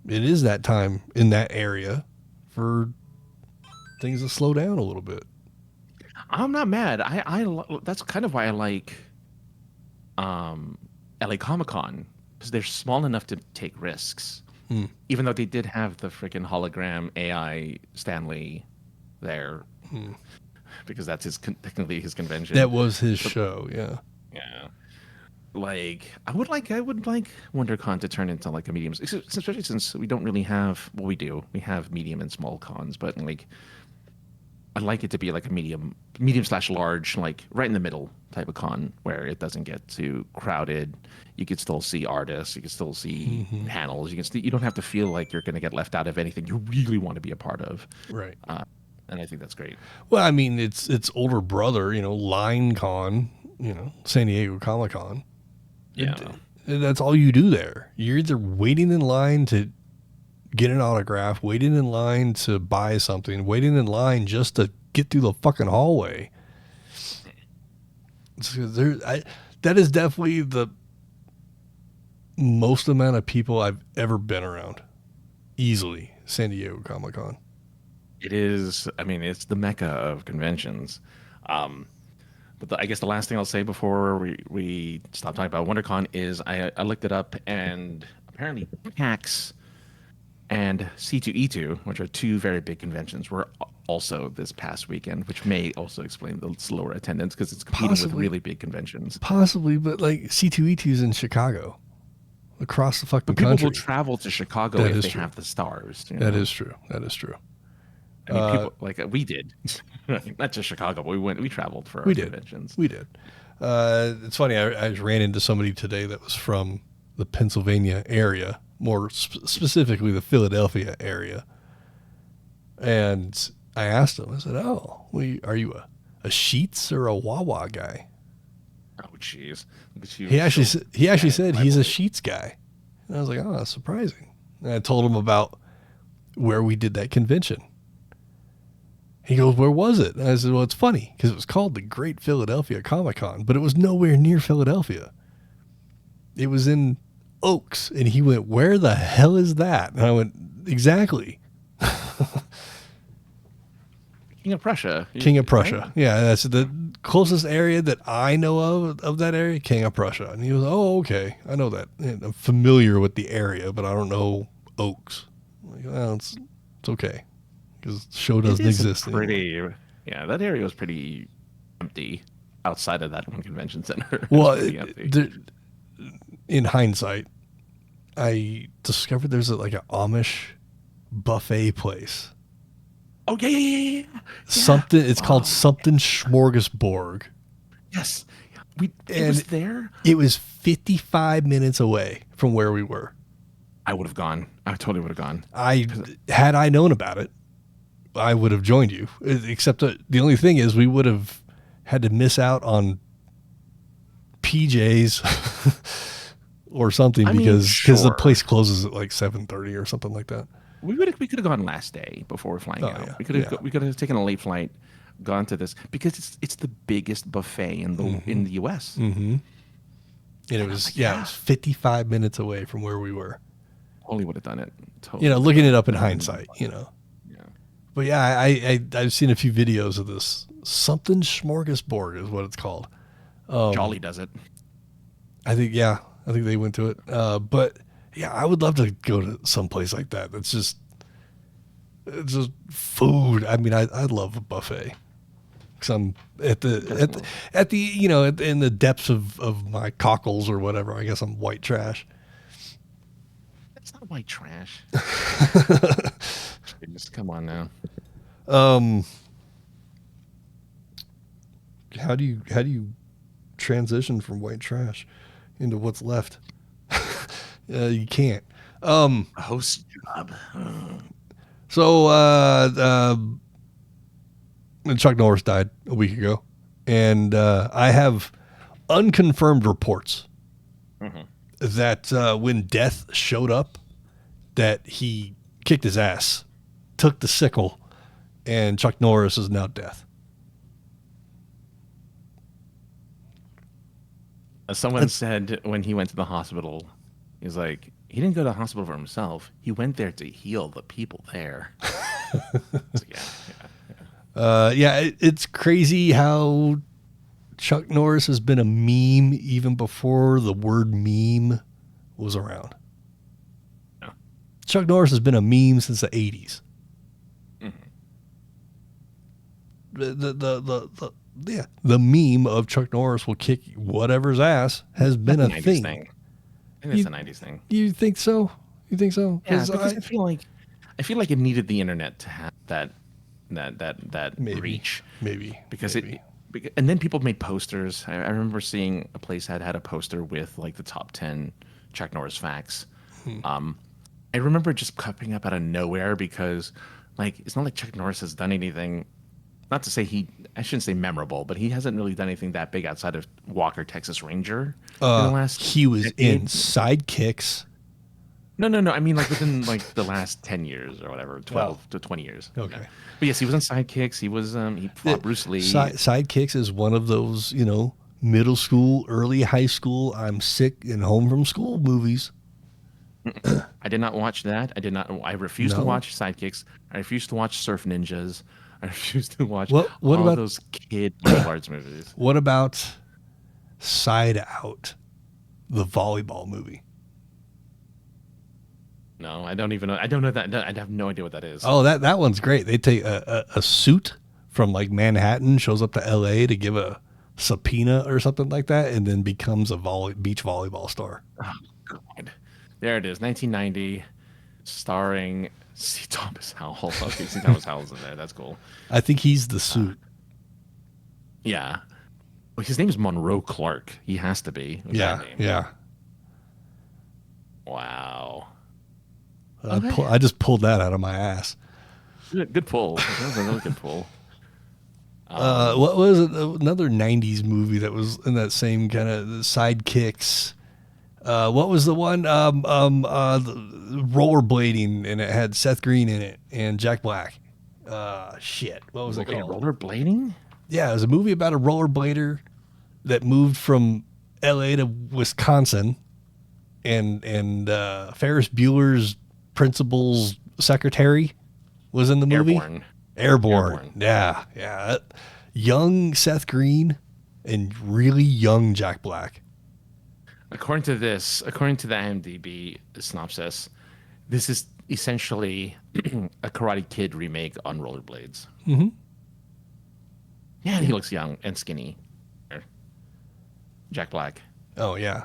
It is that time in that area for things to slow down a little bit. I'm not mad. That's kind of why I like LA Comic-Con, because they're small enough to take risks. Even though they did have the freaking hologram AI Stanley there, because that's technically his convention. That was his show, yeah. Yeah. Like I would like WonderCon to turn into like a medium, especially since we don't really have. Well, we do. We have medium and small cons, but like I'd like it to be like a medium/large, like right in the middle type of con where it doesn't get too crowded. You could still see artists, you can still see panels. You don't have to feel like you're going to get left out of anything you really want to be a part of. Right. And I think that's great. Well, I mean, it's older brother, Line Con, San Diego Comic Con. Yeah. That's all you do there. You're either waiting in line to get an autograph, waiting in line to buy something, waiting in line just to get through the fucking hallway. That is definitely the most amount of people I've ever been around. Easily, San Diego Comic-Con. It is. I mean, it's the mecca of conventions. But I guess the last thing I'll say before we stop talking about WonderCon is I looked it up, and apparently PAX and C2E2, which are two very big conventions, were also this past weekend, which may also explain the slower attendance because it's competing with really big conventions. Possibly, but like C2E2 is in Chicago, across the fucking People country. will travel to Chicago if they have the stars. That is true. That is true. I mean, people like we did, not just Chicago, but we traveled for our conventions. We did. It's funny. I ran into somebody today that was from the Pennsylvania area, more specifically the Philadelphia area, and I asked him. I said, "Oh, are you a Sheetz or a Wawa guy?" Oh, jeez. He actually said he's a Sheetz guy, and I was like, "Oh, that's surprising." And I told him about where we did that convention. He goes, "Where was it?" And I said, "Well, it's funny because it was called the Great Philadelphia Comic-Con, but it was nowhere near Philadelphia. It was in Oaks." And he went, "Where the hell is that?" And I went, "Exactly." King of Prussia. King of Prussia. Right? Yeah, that's the closest area that I know of that area, King of Prussia. And he was, "Oh, okay. I know that. And I'm familiar with the area, but I don't know Oaks." I'm like, well, it's okay. Because the show doesn't exist anymore. Yeah, that area was pretty empty outside of that one convention center. Well, in hindsight, I discovered there's like an Amish buffet place. Oh yeah. Something. It's called something Smorgasborg. Yes, it was there. It was 55 minutes away from where we were. I would have gone. I totally would have gone. Had I known about it, I would have joined you. Except the only thing is we would have had to miss out on PJs or something because the place closes at like 7:30 or something like that. We could have gone last day before flying out. Yeah. We could have taken a late flight, gone to this because it's the biggest buffet in the U.S. Mm-hmm. And it was it was 55 minutes away from where we were. Totally would have done it. Totally. Looking it up in hindsight, Yeah. But yeah, I've seen a few videos of this. Something Smorgasborg is what it's called. Jolly does it. I think they went to it. But yeah, I would love to go to some place like that. It's just food. I mean, I love a buffet. Cause I'm in the depths of my cockles or whatever. I guess I'm white trash. That's not white trash. Just come on now. How do you transition from white trash into what's left? You can't. A host job. So Chuck Norris died a week ago, and I have unconfirmed reports that when death showed up, that he kicked his ass, took the sickle, and Chuck Norris is now death. Someone said when he went to the hospital, he's like, he didn't go to the hospital for himself. He went there to heal the people there. It's crazy how Chuck Norris has been a meme even before the word meme was around. Yeah. Chuck Norris has been a meme since the 80s. The meme of Chuck Norris will kick whatever's ass has been a thing. I think that's a 90s thing. You think so? Yeah, because I feel like it needed the internet to have that reach. Maybe. And then people made posters. I remember seeing a place had a poster with like the top 10 Chuck Norris facts. I remember just popping up out of nowhere because like it's not like Chuck Norris has done anything. Not to say I shouldn't say memorable, but he hasn't really done anything that big outside of Walker, Texas Ranger. In the last he was in Sidekicks. No. I mean, like within like the last 10 years or whatever, 12 to 20 years. Okay. But yes, he was on Sidekicks. He was he fought Bruce Lee. Sidekicks is one of those, middle school, early high school, I'm sick and home from school movies. I did not watch that. I refused to watch Sidekicks. I refused to watch Surf Ninjas. I refuse to watch What all about those kid martial arts movies. What about Side Out, the volleyball movie? No, I don't even know. I don't know that. I have no idea what that is. Oh, that one's great. They take a suit from like Manhattan, shows up to L.A. to give a subpoena or something like that, and then becomes a beach volleyball star. Oh, God. There it is, 1990, starring C. Thomas Howell. Okay, C. Thomas Howell's in there. That's cool. I think he's the suit. Yeah. Well, his name is Monroe Clark. He has to be. With that name. Yeah. Wow. I just pulled that out of my ass. Good pull. That was a really good pull. What was it? Another 90s movie that was in that same kind of sidekicks. What was the one? Rollerblading, and it had Seth Green in it and Jack Black. Shit. What was it called? Rollerblading? Yeah, it was a movie about a rollerblader that moved from L.A. to Wisconsin, and Ferris Bueller's principal's secretary was in the movie. Airborne. Yeah. Young Seth Green and really young Jack Black. According to the IMDb synopsis, this is essentially a Karate Kid remake on rollerblades. Mm-hmm. Yeah, and he looks young and skinny. Jack Black. Oh yeah.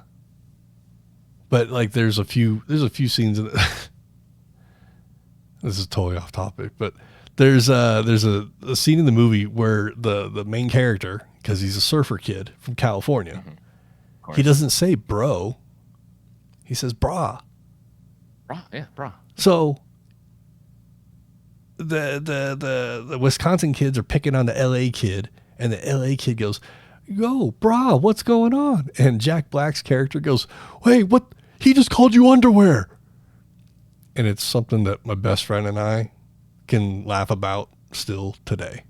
But like, there's a few scenes in it. This is totally off topic, but there's a scene in the movie where the main character, because he's a surfer kid from California, he doesn't say bro, he says brah. Brah. So the Wisconsin kids are picking on the LA kid, and the LA kid goes, "Yo, brah, what's going on?" And Jack Black's character goes, "Hey, what? He just called you underwear." And it's something that my best friend and I can laugh about still today.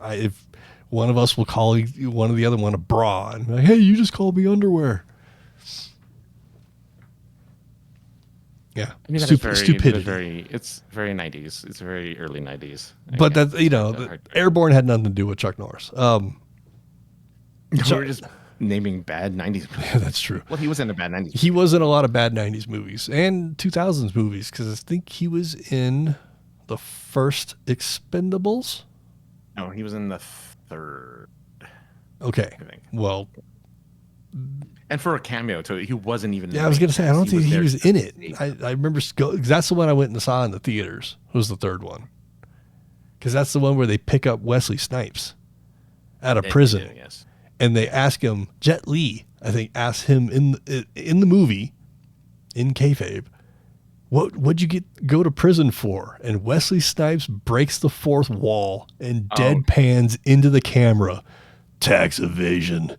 If one of us will call one of the other one a bra, and be like, "Hey, you just called me underwear." Yeah, I mean, stupidity. It's very 90s. It's very early 90s. But that, the Airborne had nothing to do with Chuck Norris. We're just naming bad 90s movies. Yeah, that's true. Well, he was in a bad 90s movie. He was in a lot of bad 90s movies and 2000s movies, because I think he was in the first Expendables. No, he was in the third. Okay. I think. Well, and for a cameo, too, he wasn't even. Yeah, I was going to say, I don't think he was in it. I remember, that's the one I went and saw in the theaters, was the third one. Because that's the one where they pick up Wesley Snipes out of prison. Yes. And they ask him, Jet Li, I think, asked him in the movie, in kayfabe, what'd you go to prison for? And Wesley Snipes breaks the fourth wall and deadpans into the camera, "Tax evasion."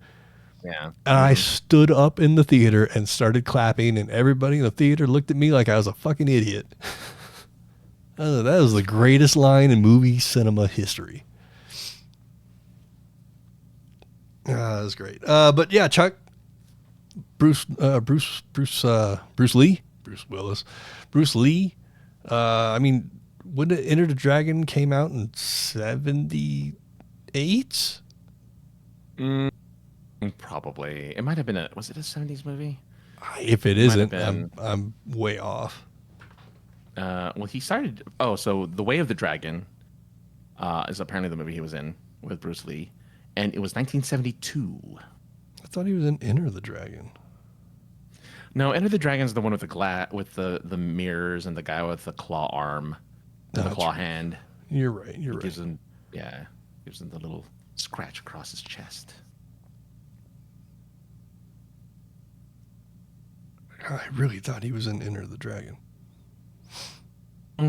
Yeah. And I stood up in the theater and started clapping, and everybody in the theater looked at me like I was a fucking idiot. That was the greatest line in movie cinema history. That was great. But yeah, Chuck, Bruce Lee. I mean, when Enter the Dragon came out in 78? Probably. It might have been was it a 70s movie? If it isn't, I'm way off. Well, he started. So The Way of the Dragon is apparently the movie he was in with Bruce Lee, and it was 1972. I thought he was in Enter the Dragon. No, Enter the Dragon is the one with the mirrors and the guy with the claw arm, and the claw hand. You're right. Gives him the little scratch across his chest. I really thought he was in Enter the Dragon.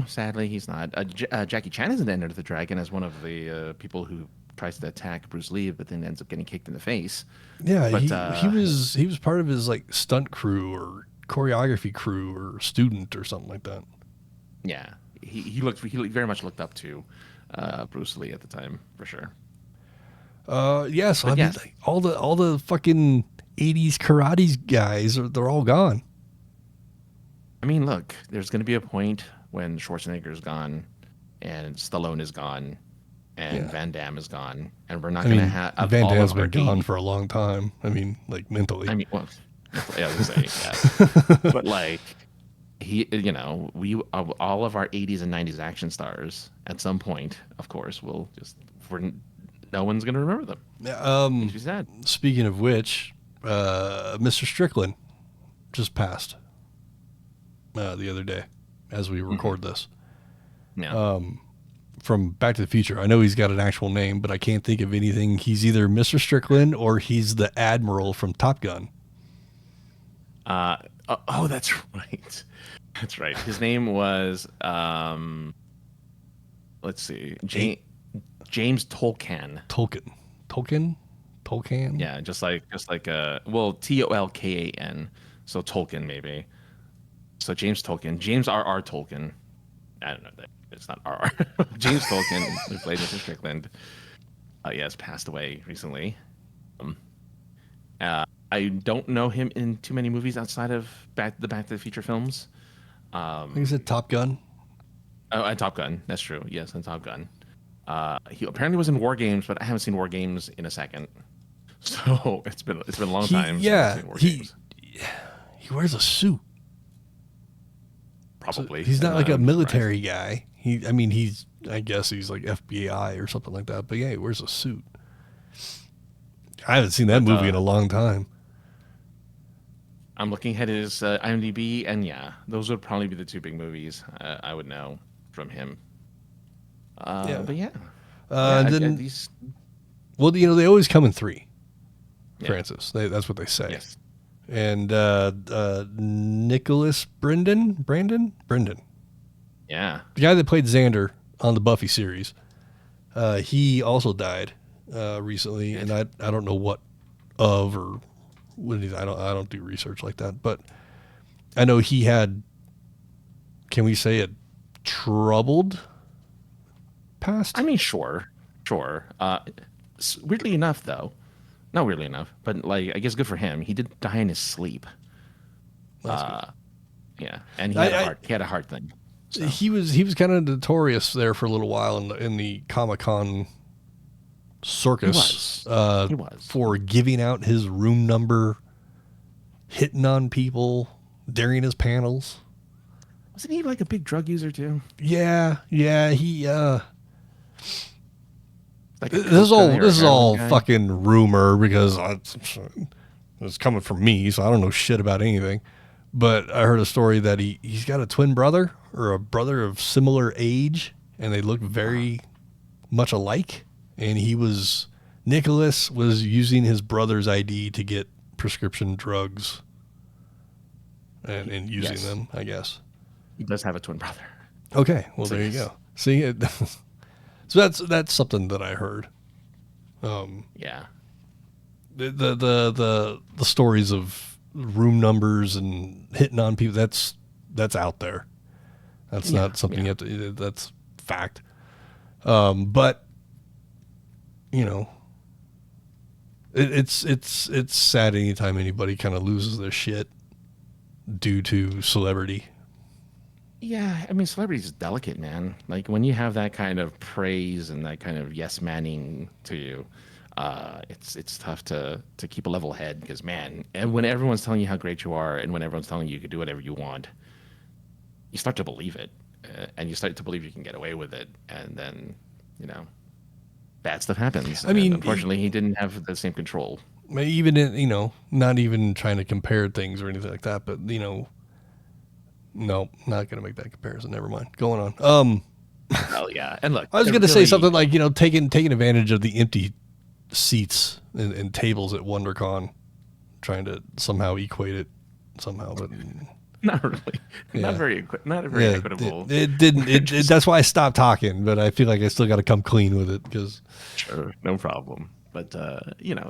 Sadly, he's not. Jackie Chan is in Enter the Dragon as one of the people who tries to attack Bruce Lee, but then ends up getting kicked in the face. Yeah, but, he was part of his like stunt crew or choreography crew or student or something like that. Yeah, he very much looked up to Bruce Lee at the time, for sure. Yes, I mean, like, all the fucking 80s karate guys they're all gone. I mean, look, there's going to be a point when Schwarzenegger's gone, and Stallone is gone, and Van Damme is gone, and we're not I going to mean, have Van all Damme's of our been gone 80 for a long time. I mean, like mentally. I mean, well, yeah, I was gonna say, yeah. But like all of our 80s and 90s action stars at some point, of course, will just no one's gonna remember them. Makes me sad. Speaking of which, Mr. Strickland just passed the other day as we record this. Yeah. From Back to the Future. I know he's got an actual name, but I can't think of anything. He's either Mr. Strickland or he's the Admiral from Top Gun. That's right. That's right. His name was let's see, James Tolkan. Tolkien. Yeah, just like Tolkan. So Tolkien maybe. So James Tolkien, James R.R. Tolkien. I don't know that it's not R.R. James Tolkien, who played Mr. Strickland. Has passed away recently. I don't know him in too many movies outside of Back to the Future films. I think he said Top Gun. Oh, and Top Gun. That's true. Yes, and Top Gun. He apparently was in War Games, but I haven't seen War Games in a second. So it's been a long time. Yeah, since I've seen War Games. He wears a suit. Probably. So he's not like a military guy. I guess he's like FBI or something like that. But yeah, he wears a suit. I haven't seen that movie in a long time. I'm looking at his IMDb, and yeah, those would probably be the two big movies I would know from him. But yeah. Well, they always come in three. Yeah. Francis, that's what they say. Yes. And Nicholas Brandon, Yeah. the guy that played Xander on the Buffy series, he also died recently, and I don't know what of or what I don't do research like that, but I know he had, can we say, a troubled past? I mean, sure. Weirdly enough, though, not weirdly enough, but like I guess good for him. He did die in his sleep. Yeah, and he had a heart thing. So. He was kind of notorious there for a little while in the Comic-Con circus. He was for giving out his room number, hitting on people during his panels. Wasn't he like a big drug user too? Yeah. He like this is all fucking rumor because it's coming from me, so I don't know shit about anything. But I heard a story that he's got a twin brother or a brother of similar age, and they look very much alike. And Nicholas was using his brother's ID to get prescription drugs and using them, I guess. He does have a twin brother. Okay, well, there you go. See, so that's something that I heard. Yeah. The stories of room numbers and hitting on people, that's out there. That's not something you have to, that's fact. But it's sad anytime anybody kind of loses their shit due to celebrity. Yeah, I mean, celebrity is delicate, man. Like when you have that kind of praise and that kind of yes manning to you, it's tough to keep a level head because, man, and when everyone's telling you how great you are and when everyone's telling you can do whatever you want, you start to believe it, and you start to believe you can get away with it, and then bad stuff happens. I mean, unfortunately, he didn't have the same control. Even in, not even trying to compare things or anything like that, but no, not gonna make that comparison. Never mind. Going on. Oh yeah, and look, I was gonna say something like taking advantage of the empty seats and tables at WonderCon, trying to somehow equate it somehow, but not really, not very equitable. It didn't. That's why I stopped talking. But I feel like I still got to come clean with it because sure, no problem. But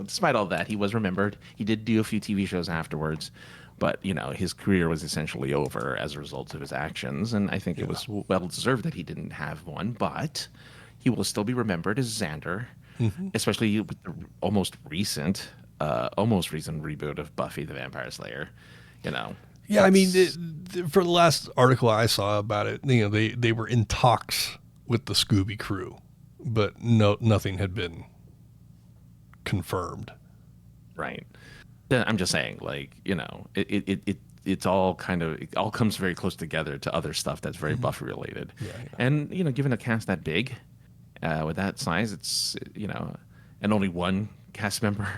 despite all that, he was remembered. He did do a few TV shows afterwards. But, his career was essentially over as a result of his actions. And I think it was well deserved that he didn't have one. But he will still be remembered as Xander, especially with the almost recent reboot of Buffy the Vampire Slayer. Yeah, I mean, for the last article I saw about it, they were in talks with the Scooby crew, but nothing had been confirmed. Right. I'm just saying, like, you know, it's all kind of, it all comes very close together to other stuff that's very Buffy related. Yeah. And, you know, given a cast that big, with that size, it's, you know, and only one cast member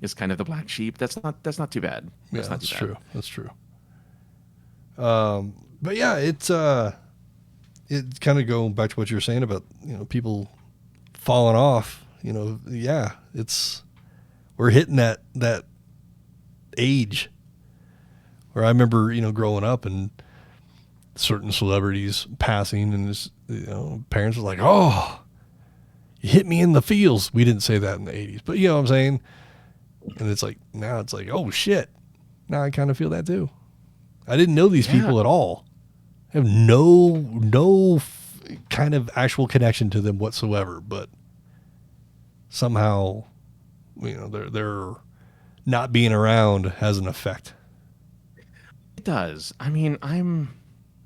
is kind of the black sheep. That's not too bad. That's true. That's true. But yeah, it's kind of going back to what you were saying about, you know, people falling off, you know, yeah, we're hitting that age where I remember, you know, growing up and certain celebrities passing and this, you know, parents were like, oh, you hit me in the feels. We didn't say that in the 80s, but you know what I'm saying? And it's like, now it's like, oh shit. Now I kind of feel that too. I didn't know these people at all. I have no kind of actual connection to them whatsoever, but somehow, you know, they're not being around has an effect. It does. I mean, I'm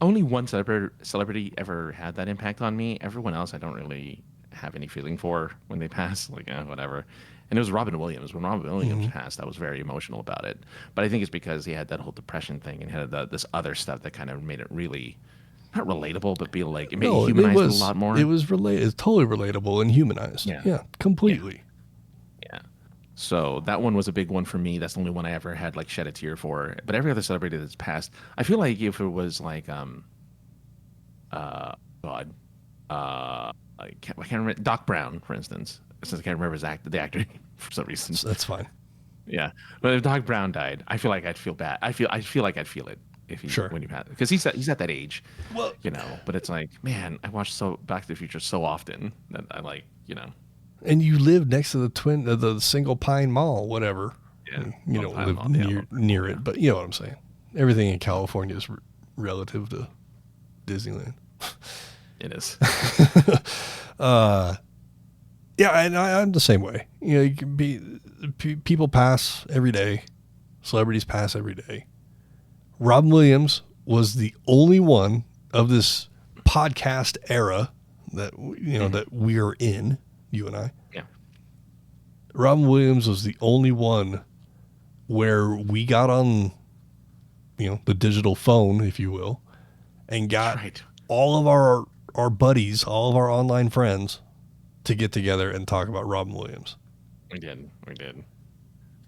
only one celebrity ever had that impact on me. Everyone else I don't really have any feeling for when they pass, like, whatever. And it was Robin Williams. When Robin Williams passed, I was very emotional about it. But I think it's because he had that whole depression thing and had this other stuff that kind of made it really, not relatable, but it made it humanized a lot more. It was it's totally relatable and humanized. Yeah, completely. Yeah. So that one was a big one for me. That's the only one I ever had like shed a tear for. But every other celebrity that's passed, I feel like if it was like I can't remember Doc Brown, for instance. Since I can't remember the actor name for some reason. That's fine. Yeah, but if Doc Brown died, I feel like I'd feel bad. I feel like I'd feel it if when he passed, because he's at that age. Well, you know. But it's like, man, I watched Back to the Future so often that I like, you know. And you live next to the Single Pine Mall, whatever. Yeah, you don't live near it, but you know what I'm saying. Everything in California is relative to Disneyland. It is. Yeah, and I'm the same way. You know, you can people pass every day, celebrities pass every day. Robin Williams was the only one of this podcast era that that we are in, you and I. Yeah. Robin Williams was the only one where we got on, the digital phone, if you will, and got all of our buddies, all of our online friends, to get together and talk about Robin Williams. We did.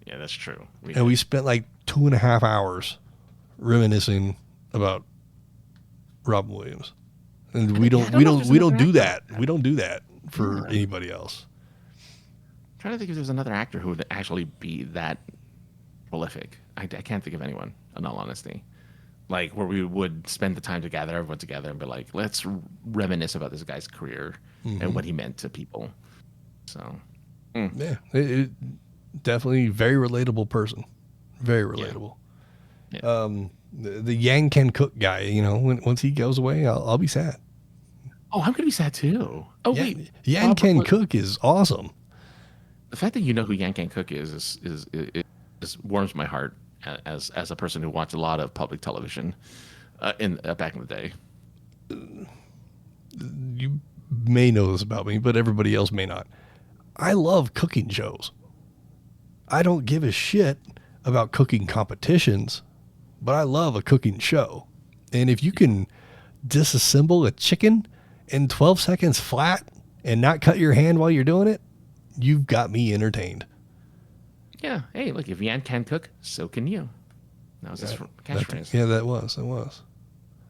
Yeah, that's true. We spent like 2.5 hours reminiscing about Robin Williams. And we don't do that. We don't do that for anybody else. I'm trying to think if there's another actor who would actually be that prolific. I can't think of anyone, in all honesty. Like, where we would spend the time to gather everyone together and be like, let's reminisce about this guy's career and what he meant to people. So, yeah, it definitely very relatable person. Very relatable. Yeah. The Yang Can Cook guy, once he goes away, I'll be sad. Oh, I'm gonna be sad too. Oh, wait, Yang Can Cook is awesome. The fact that you know who Yang Can Cook is warms my heart as a person who watched a lot of public television back in the day. You may know this about me, but everybody else may not. I love cooking shows. I don't give a shit about cooking competitions, but I love a cooking show. And if you can disassemble a chicken in 12 seconds flat and not cut your hand while you're doing it, you've got me entertained. Yeah. Hey, look, if Yan can cook, so can you. That was his catchphrase. Yeah, that was.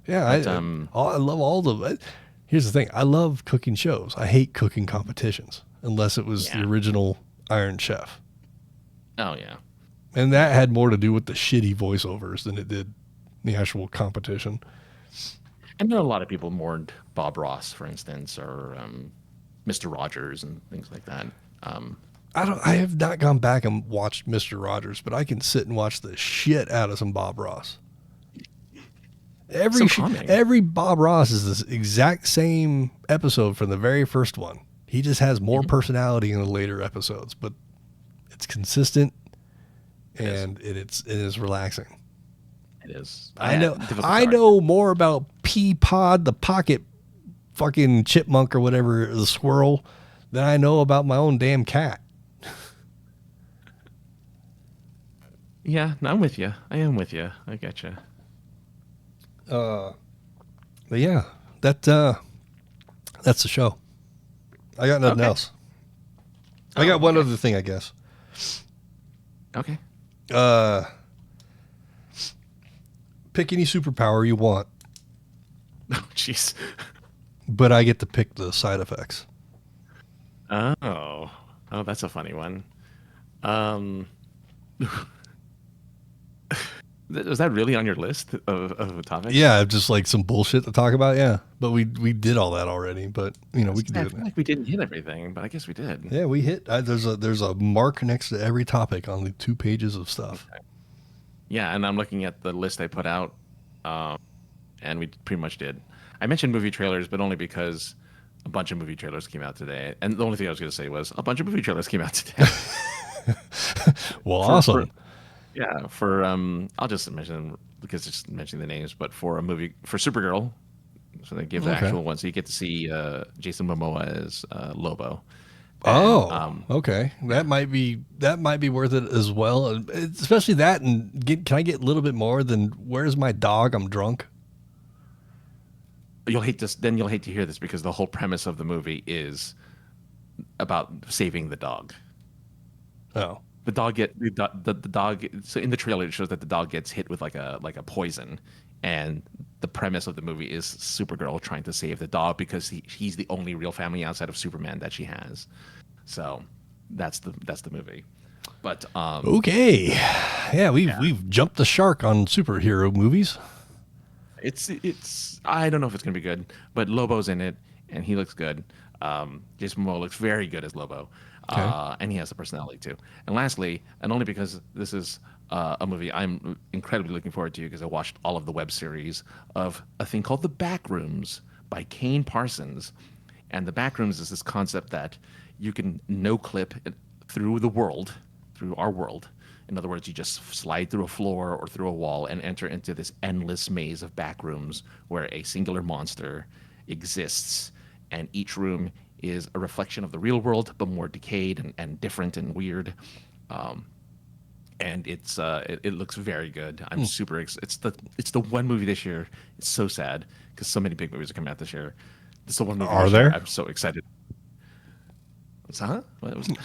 Yeah, I love all the... Here's the thing. I love cooking shows. I hate cooking competitions, unless it was the original Iron Chef. Oh, yeah. And that had more to do with the shitty voiceovers than it did the actual competition. I know a lot of people mourned Bob Ross, for instance, or Mr. Rogers and things like that. I have not gone back and watched Mr. Rogers, but I can sit and watch the shit out of some Bob Ross. Every Bob Ross is this exact same episode from the very first one. He just has more personality in the later episodes, but it's consistent and it is relaxing. It is. I know more about Peapod the Pocket fucking chipmunk or whatever, the squirrel, than I know about my own damn cat. Yeah, no, I'm with you. I am with you. I get you. But yeah, that's the show. I got nothing else. I got one other thing, I guess. Okay. Pick any superpower you want, Oh, jeez. but I get to pick the side effects. Oh, that's a funny one. Was that really on your list of topics? Yeah, just like some bullshit to talk about. Yeah, but we did all that already. But we can do I it feel now. like we didn't hit everything, but I guess we did. Yeah, we hit. There's a mark next to every topic on the 2 pages of stuff. Okay. Yeah, and I'm looking at the list I put out, and we pretty much did. I mentioned movie trailers, but only because a bunch of movie trailers came out today. And the only thing I was going to say was a bunch of movie trailers came out today. Well, awesome. I'll just mention them because just mentioning the names, but for a movie for Supergirl, so they give the actual one, so you get to see Jason Momoa as Lobo. And, okay. That might be worth it as well, especially that. And can I get a little bit more than "Where's my dog? I'm drunk." You'll hate this. Then you'll hate to hear this because the whole premise of the movie is about saving the dog. Oh. The dog. So in the trailer, it shows that the dog gets hit with like a poison, and the premise of the movie is Supergirl trying to save the dog because he's the only real family outside of Superman that she has. So that's the movie. But okay, yeah, we've jumped the shark on superhero movies. It's I don't know if it's gonna be good, but Lobo's in it and he looks good. Jason Momoa looks very good as Lobo. Okay. And he has the personality too. And lastly, and only because this is a movie I'm incredibly looking forward to because I watched all of the web series of a thing called The Backrooms by Kane Parsons. And The Backrooms is this concept that you can no-clip through the world, through our world. In other words, you just slide through a floor or through a wall and enter into this endless maze of backrooms where a singular monster exists. And each room is a reflection of the real world, but more decayed and different and weird. And it looks very good. I'm super excited. It's the one movie this year. It's so sad because so many big movies are coming out this year. It's the one movie Are this there? year. I'm so excited. Huh?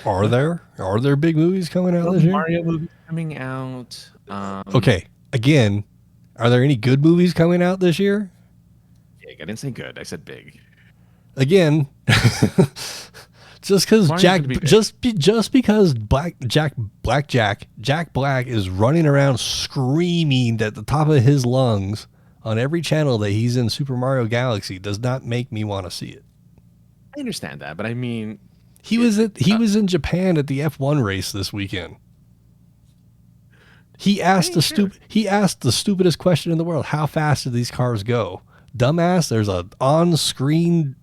Are there big movies coming out this year? Mario movie coming out. Okay, again, are there any good movies coming out this year? Big. I didn't say good. I said big. Again, just because just because Jack Black is running around screaming at the top of his lungs on every channel that he's in Super Mario Galaxy does not make me want to see it. I understand that, but I mean, he was in Japan at the F1 race this weekend. He asked the stupidest question in the world: how fast do these cars go? Dumbass, there's a on-screen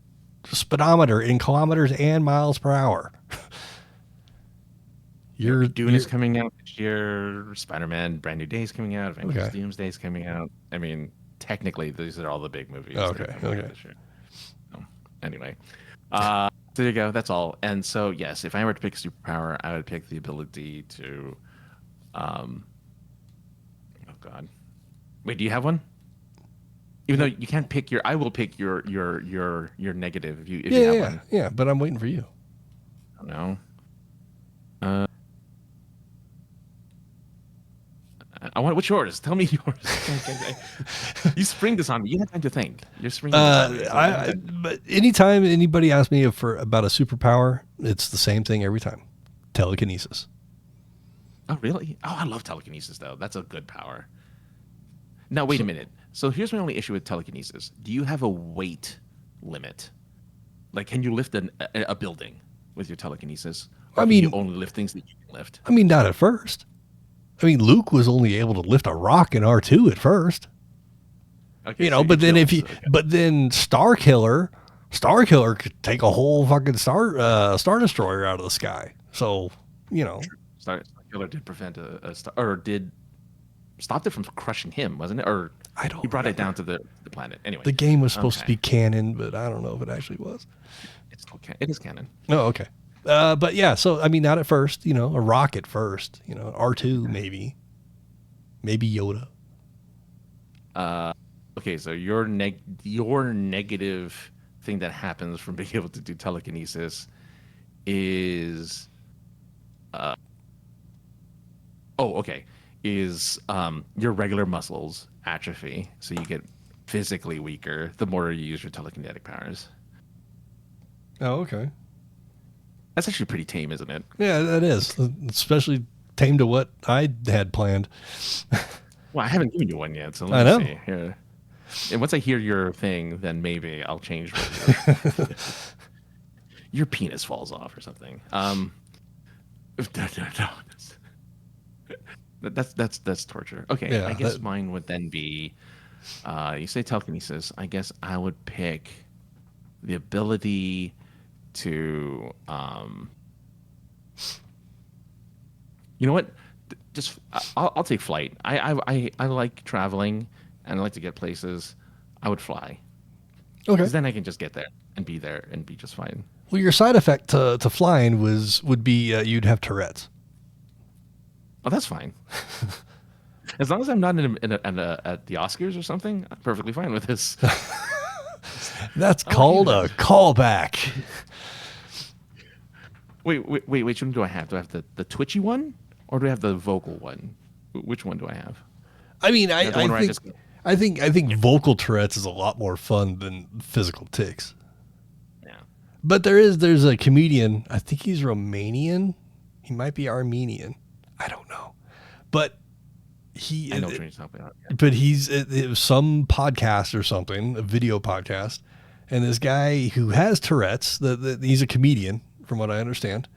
speedometer in kilometers and miles per hour. Dune is coming out this year. Spider-Man Brand New Day is coming out. Avengers Doomsday is coming out. I mean, technically, these are all the big movies. Okay. This year. So, anyway, so there you go. That's all. And so, yes, if I were to pick a superpower, I would pick the ability to. Oh God, wait. Do you have one? Even though you can't pick I will pick your negative if you have one. Yeah, but I'm waiting for you. I don't know. I want. What's yours? Tell me yours. You spring this on me. You had time to think. You're springing. But anytime anybody asks me about a superpower, it's the same thing every time: telekinesis. Oh really? Oh, I love telekinesis though. That's a good power. Now wait a minute. So here's my only issue with telekinesis. Do you have a weight limit? Like, can you lift a building with your telekinesis? Or can you only lift things that you can lift? I mean, not at first. I mean, Luke was only able to lift a rock in R2 at first. Okay, but then Star Killer could take a whole fucking Star Destroyer out of the sky. So, Star Killer did prevent stopped it from crushing him, wasn't it? Or I don't. He brought it remember. down to the planet. Anyway, The game was supposed to okay. be canon, but I don't know if it actually was. It is canon. Oh, okay. But yeah, so I mean, not at first. A rocket first. R2 maybe Yoda. Okay, so your negative thing that happens from being able to do telekinesis is your regular muscles atrophy, so you get physically weaker the more you use your telekinetic powers. Oh, okay. That's actually pretty tame, isn't it? Yeah, that is, especially tame to what I had planned. Well, I haven't given you one yet, so I let know. me see here. And once I hear your thing, then maybe I'll change your penis falls off or something. No. That's torture. Okay, Yeah, I guess mine would then be, you say telekinesis. I guess I would pick the ability to, you know what? Just I'll take flight. I like traveling and I like to get places. I would fly Okay. because then I can just get there and be just fine. Well, your side effect to flying would be you'd have Tourette's. Oh, that's fine. As long as I'm not at the Oscars or something, I'm perfectly fine with this. That's called a callback. Wait, which one do I have? Do I have the twitchy one or do I have the vocal one? Which one do I have? I mean, The one where I think vocal Tourette's is a lot more fun than physical tics. Yeah. But there's a comedian, I think he's Romanian. He might be Armenian. I don't know. But I know what you're talking about. Yeah. but it was some podcast or something, a video podcast. And this guy who has Tourette's, he's a comedian from what I understand,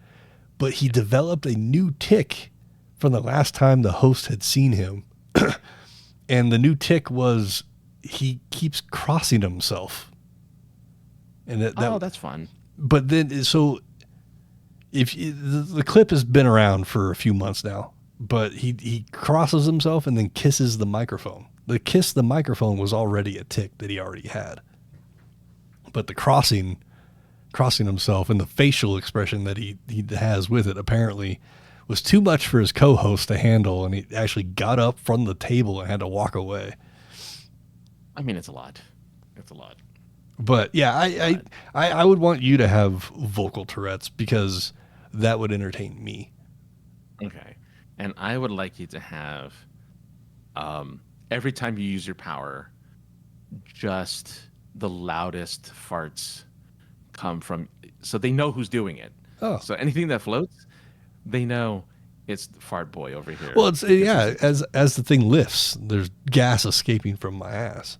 but he developed a new tic from the last time the host had seen him. And the new tic was he keeps crossing himself. And That's fun. But then, so the clip has been around for a few months now, but he crosses himself and then kisses the microphone. The kiss the microphone was already a tic that he already had. But the crossing himself and the facial expression that he has with it apparently was too much for his co-host to handle, and he actually got up from the table and had to walk away. I mean, it's a lot. It's a lot. But yeah, I would want you to have vocal Tourette's because that would entertain me. Okay. And I would like you to have, every time you use your power, just the loudest farts come from, so they know who's doing it. Oh. So anything that floats, they know it's the fart boy over here. Well, as the thing lifts, there's gas escaping from my ass.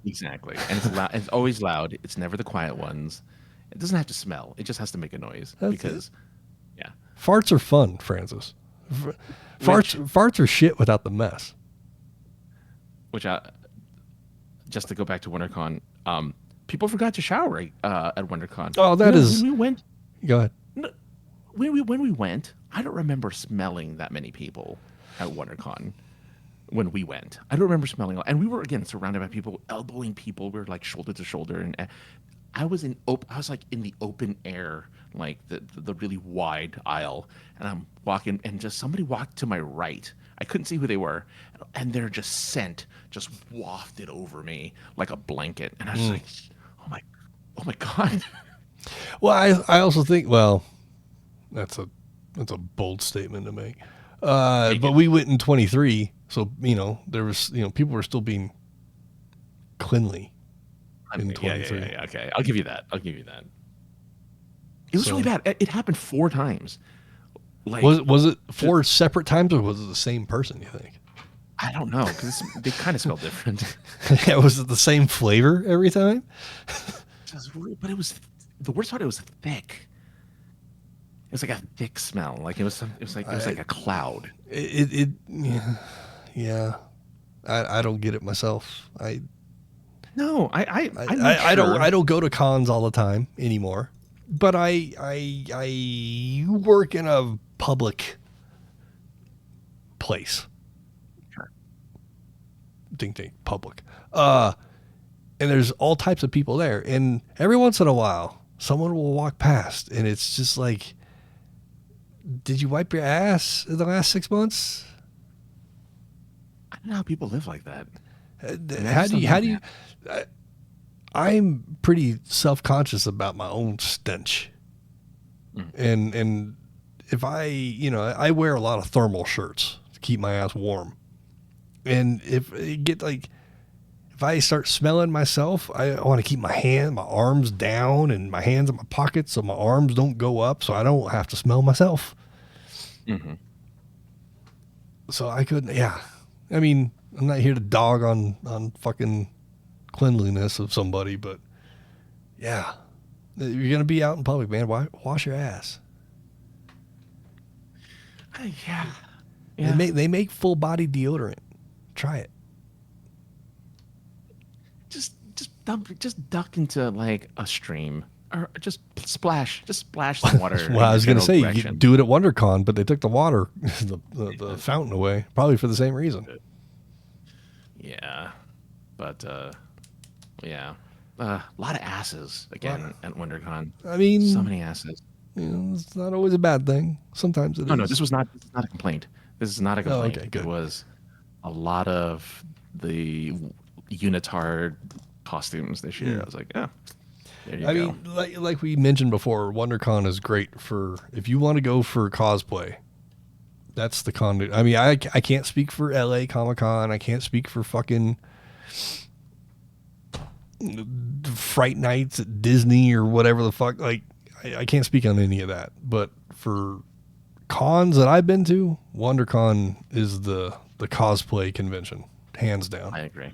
Exactly. And it's loud. It's always loud. It's never the quiet ones. It doesn't have to smell. It just has to make a noise. Yeah. Farts are fun, Francis. Farts are shit without the mess. Just to go back to WonderCon, people forgot to shower at WonderCon. Oh, that is. When we went. Go ahead. When we went, I don't remember smelling that many people at WonderCon. When we went, I don't remember smelling, and we were again surrounded by people, elbowing people. We were like shoulder to shoulder, and I was like in the open air, like the really wide aisle, and I'm walking, and just somebody walked to my right. I couldn't see who they were, and their scent just wafted over me like a blanket, and I was like, oh my god. Well, I also think, well, that's a bold statement to make. But we went in 23, so there was people were still being cleanly in 23. Yeah. Okay, I'll give you that. It was really bad. It happened 4 times. Like, was it 4 separate times, or was it the same person, you think? I don't know, because they kind of smell different. Yeah, was it the same flavor every time? But it was the worst part. It was thick. It was like a thick smell. Like it was like a cloud. Yeah. I don't get it myself. I don't go to cons all the time anymore. But I work in a public place. Sure. think tank public. And there's all types of people there. And every once in a while, someone will walk past, and it's just like, did you wipe your ass in the last 6 months? I don't know how people live like that. How do you, I'm pretty self-conscious about my own stench. And if I wear a lot of thermal shirts to keep my ass warm. And if I start smelling myself, I want to keep my arms down and my hands in my pockets so my arms don't go up so I don't have to smell myself. Mm-hmm. So I couldn't, yeah. I mean, I'm not here to dog on fucking cleanliness of somebody, but yeah. You're going to be out in public, man. Wash your ass. Yeah. They make full body deodorant. Try it. Just duck into like a stream or just splash the water. Well, I was going to say you could do it at WonderCon, but they took the water, the fountain away, probably for the same reason. Yeah, but yeah, a lot of asses again at WonderCon. I mean, so many asses. It's not always a bad thing. Sometimes it is. No, this is not a complaint. This is not a complaint. Oh, okay, good. It was a lot of the unitard costumes this year. I was like, oh, there you go. I mean, like we mentioned before, WonderCon is great for if you want to go for cosplay. That's the con. I mean, I can't speak for LA Comic-Con. I can't speak for fucking Fright Nights at Disney or whatever the fuck. Like, I can't speak on any of that. But for cons that I've been to, WonderCon is the cosplay convention, hands down. I agree.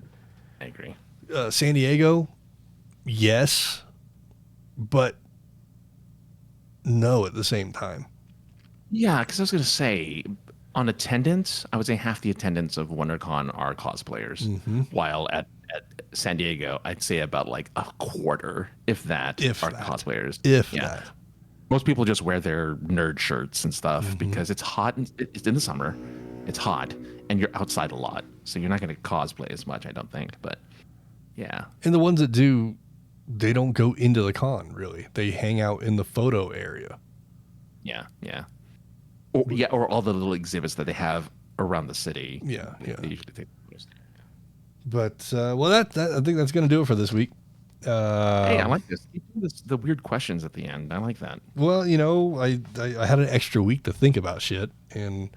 San Diego, yes, but no at the same time. Yeah, because I was going to say, on attendance, I would say half the attendance of WonderCon are cosplayers, while at San Diego, I'd say about like a quarter, if that, are cosplayers. If that. Most people just wear their nerd shirts and stuff because it's hot. It's in the summer. It's hot, and you're outside a lot, so you're not going to cosplay as much, I don't think. But yeah, and the ones that do, they don't go into the con really. They hang out in the photo area. Yeah. Or all the little exhibits that they have around the city. Yeah. They usually take photos. But well, that I think that's going to do it for this week. Hey, I like this. The weird questions at the end. I like that. Well, I had an extra week to think about shit, and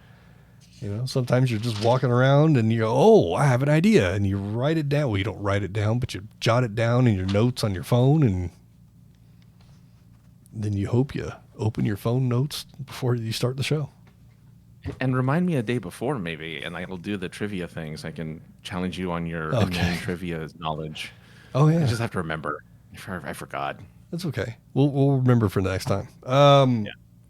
sometimes you're just walking around and you go, "Oh, I have an idea," and you write it down. Well, you don't write it down, but you jot it down in your notes on your phone, and then you hope you open your phone notes before you start the show. And remind me a day before, maybe, and I'll do the trivia things. I can challenge you on your main trivia knowledge. Oh, yeah. I just have to remember. I forgot. That's okay. We'll remember for next time.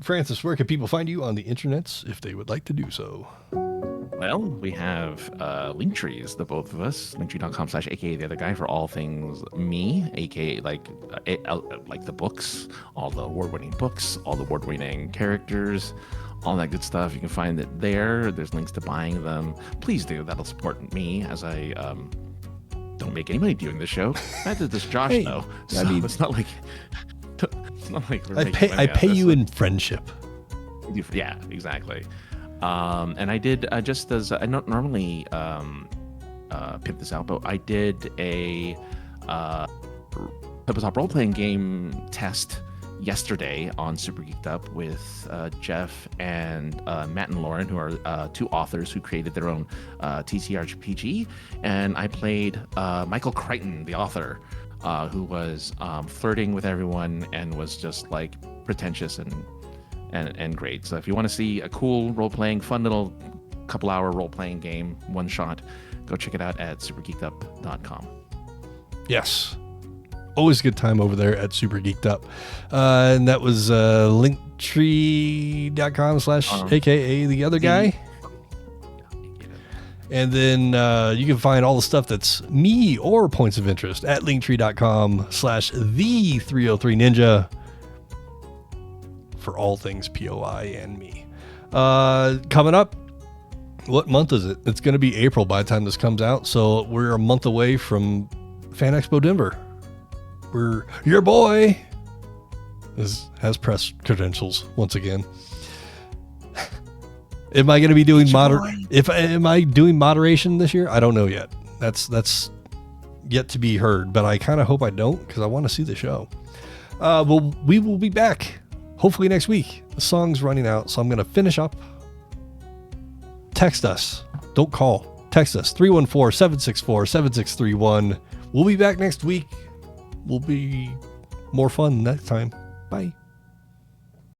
Francis, where can people find you on the internets if they would like to do so? Well, we have link trees, the both of us, linktree.com/aka the other guy for all things me, aka like the books, all the award-winning books, all the award-winning characters, all that good stuff. You can find it there. There's links to buying them. Please do. That'll support me as I don't make any money doing this show. Neither does Josh, though. So I mean, it's not like we're I pay you in friendship. Yeah, exactly. And I did just as I don't normally pimp this out, but I did a tabletop role-playing game test yesterday on Super Geeked Up with Jeff and Matt and Lauren, who are two authors who created their own TTRPG, and I played Michael Crichton, the author, who was flirting with everyone and was just like pretentious and great. So if you want to see a cool role-playing, fun little couple-hour role-playing game, one shot, go check it out at supergeekedup.com. Yes. Always a good time over there at Super Geeked Up. And that was linktree.com/aka the other guy. And then you can find all the stuff that's me or points of interest at linktree.com/the303ninja for all things POI and me. Coming up, What month is it? It's going to be April by the time this comes out. So we're a month away from Fan Expo Denver. Your boy has press credentials once again. Am I going to be doing am I doing moderation this year? I don't know yet. That's yet to be heard, but I kind of hope I don't because I want to see the show. Well, we will be back hopefully next week. The song's running out, so I'm going to finish up. Text us. Don't call. Text us 314-764-7631. We'll be back next week. Will be more fun next time. Bye.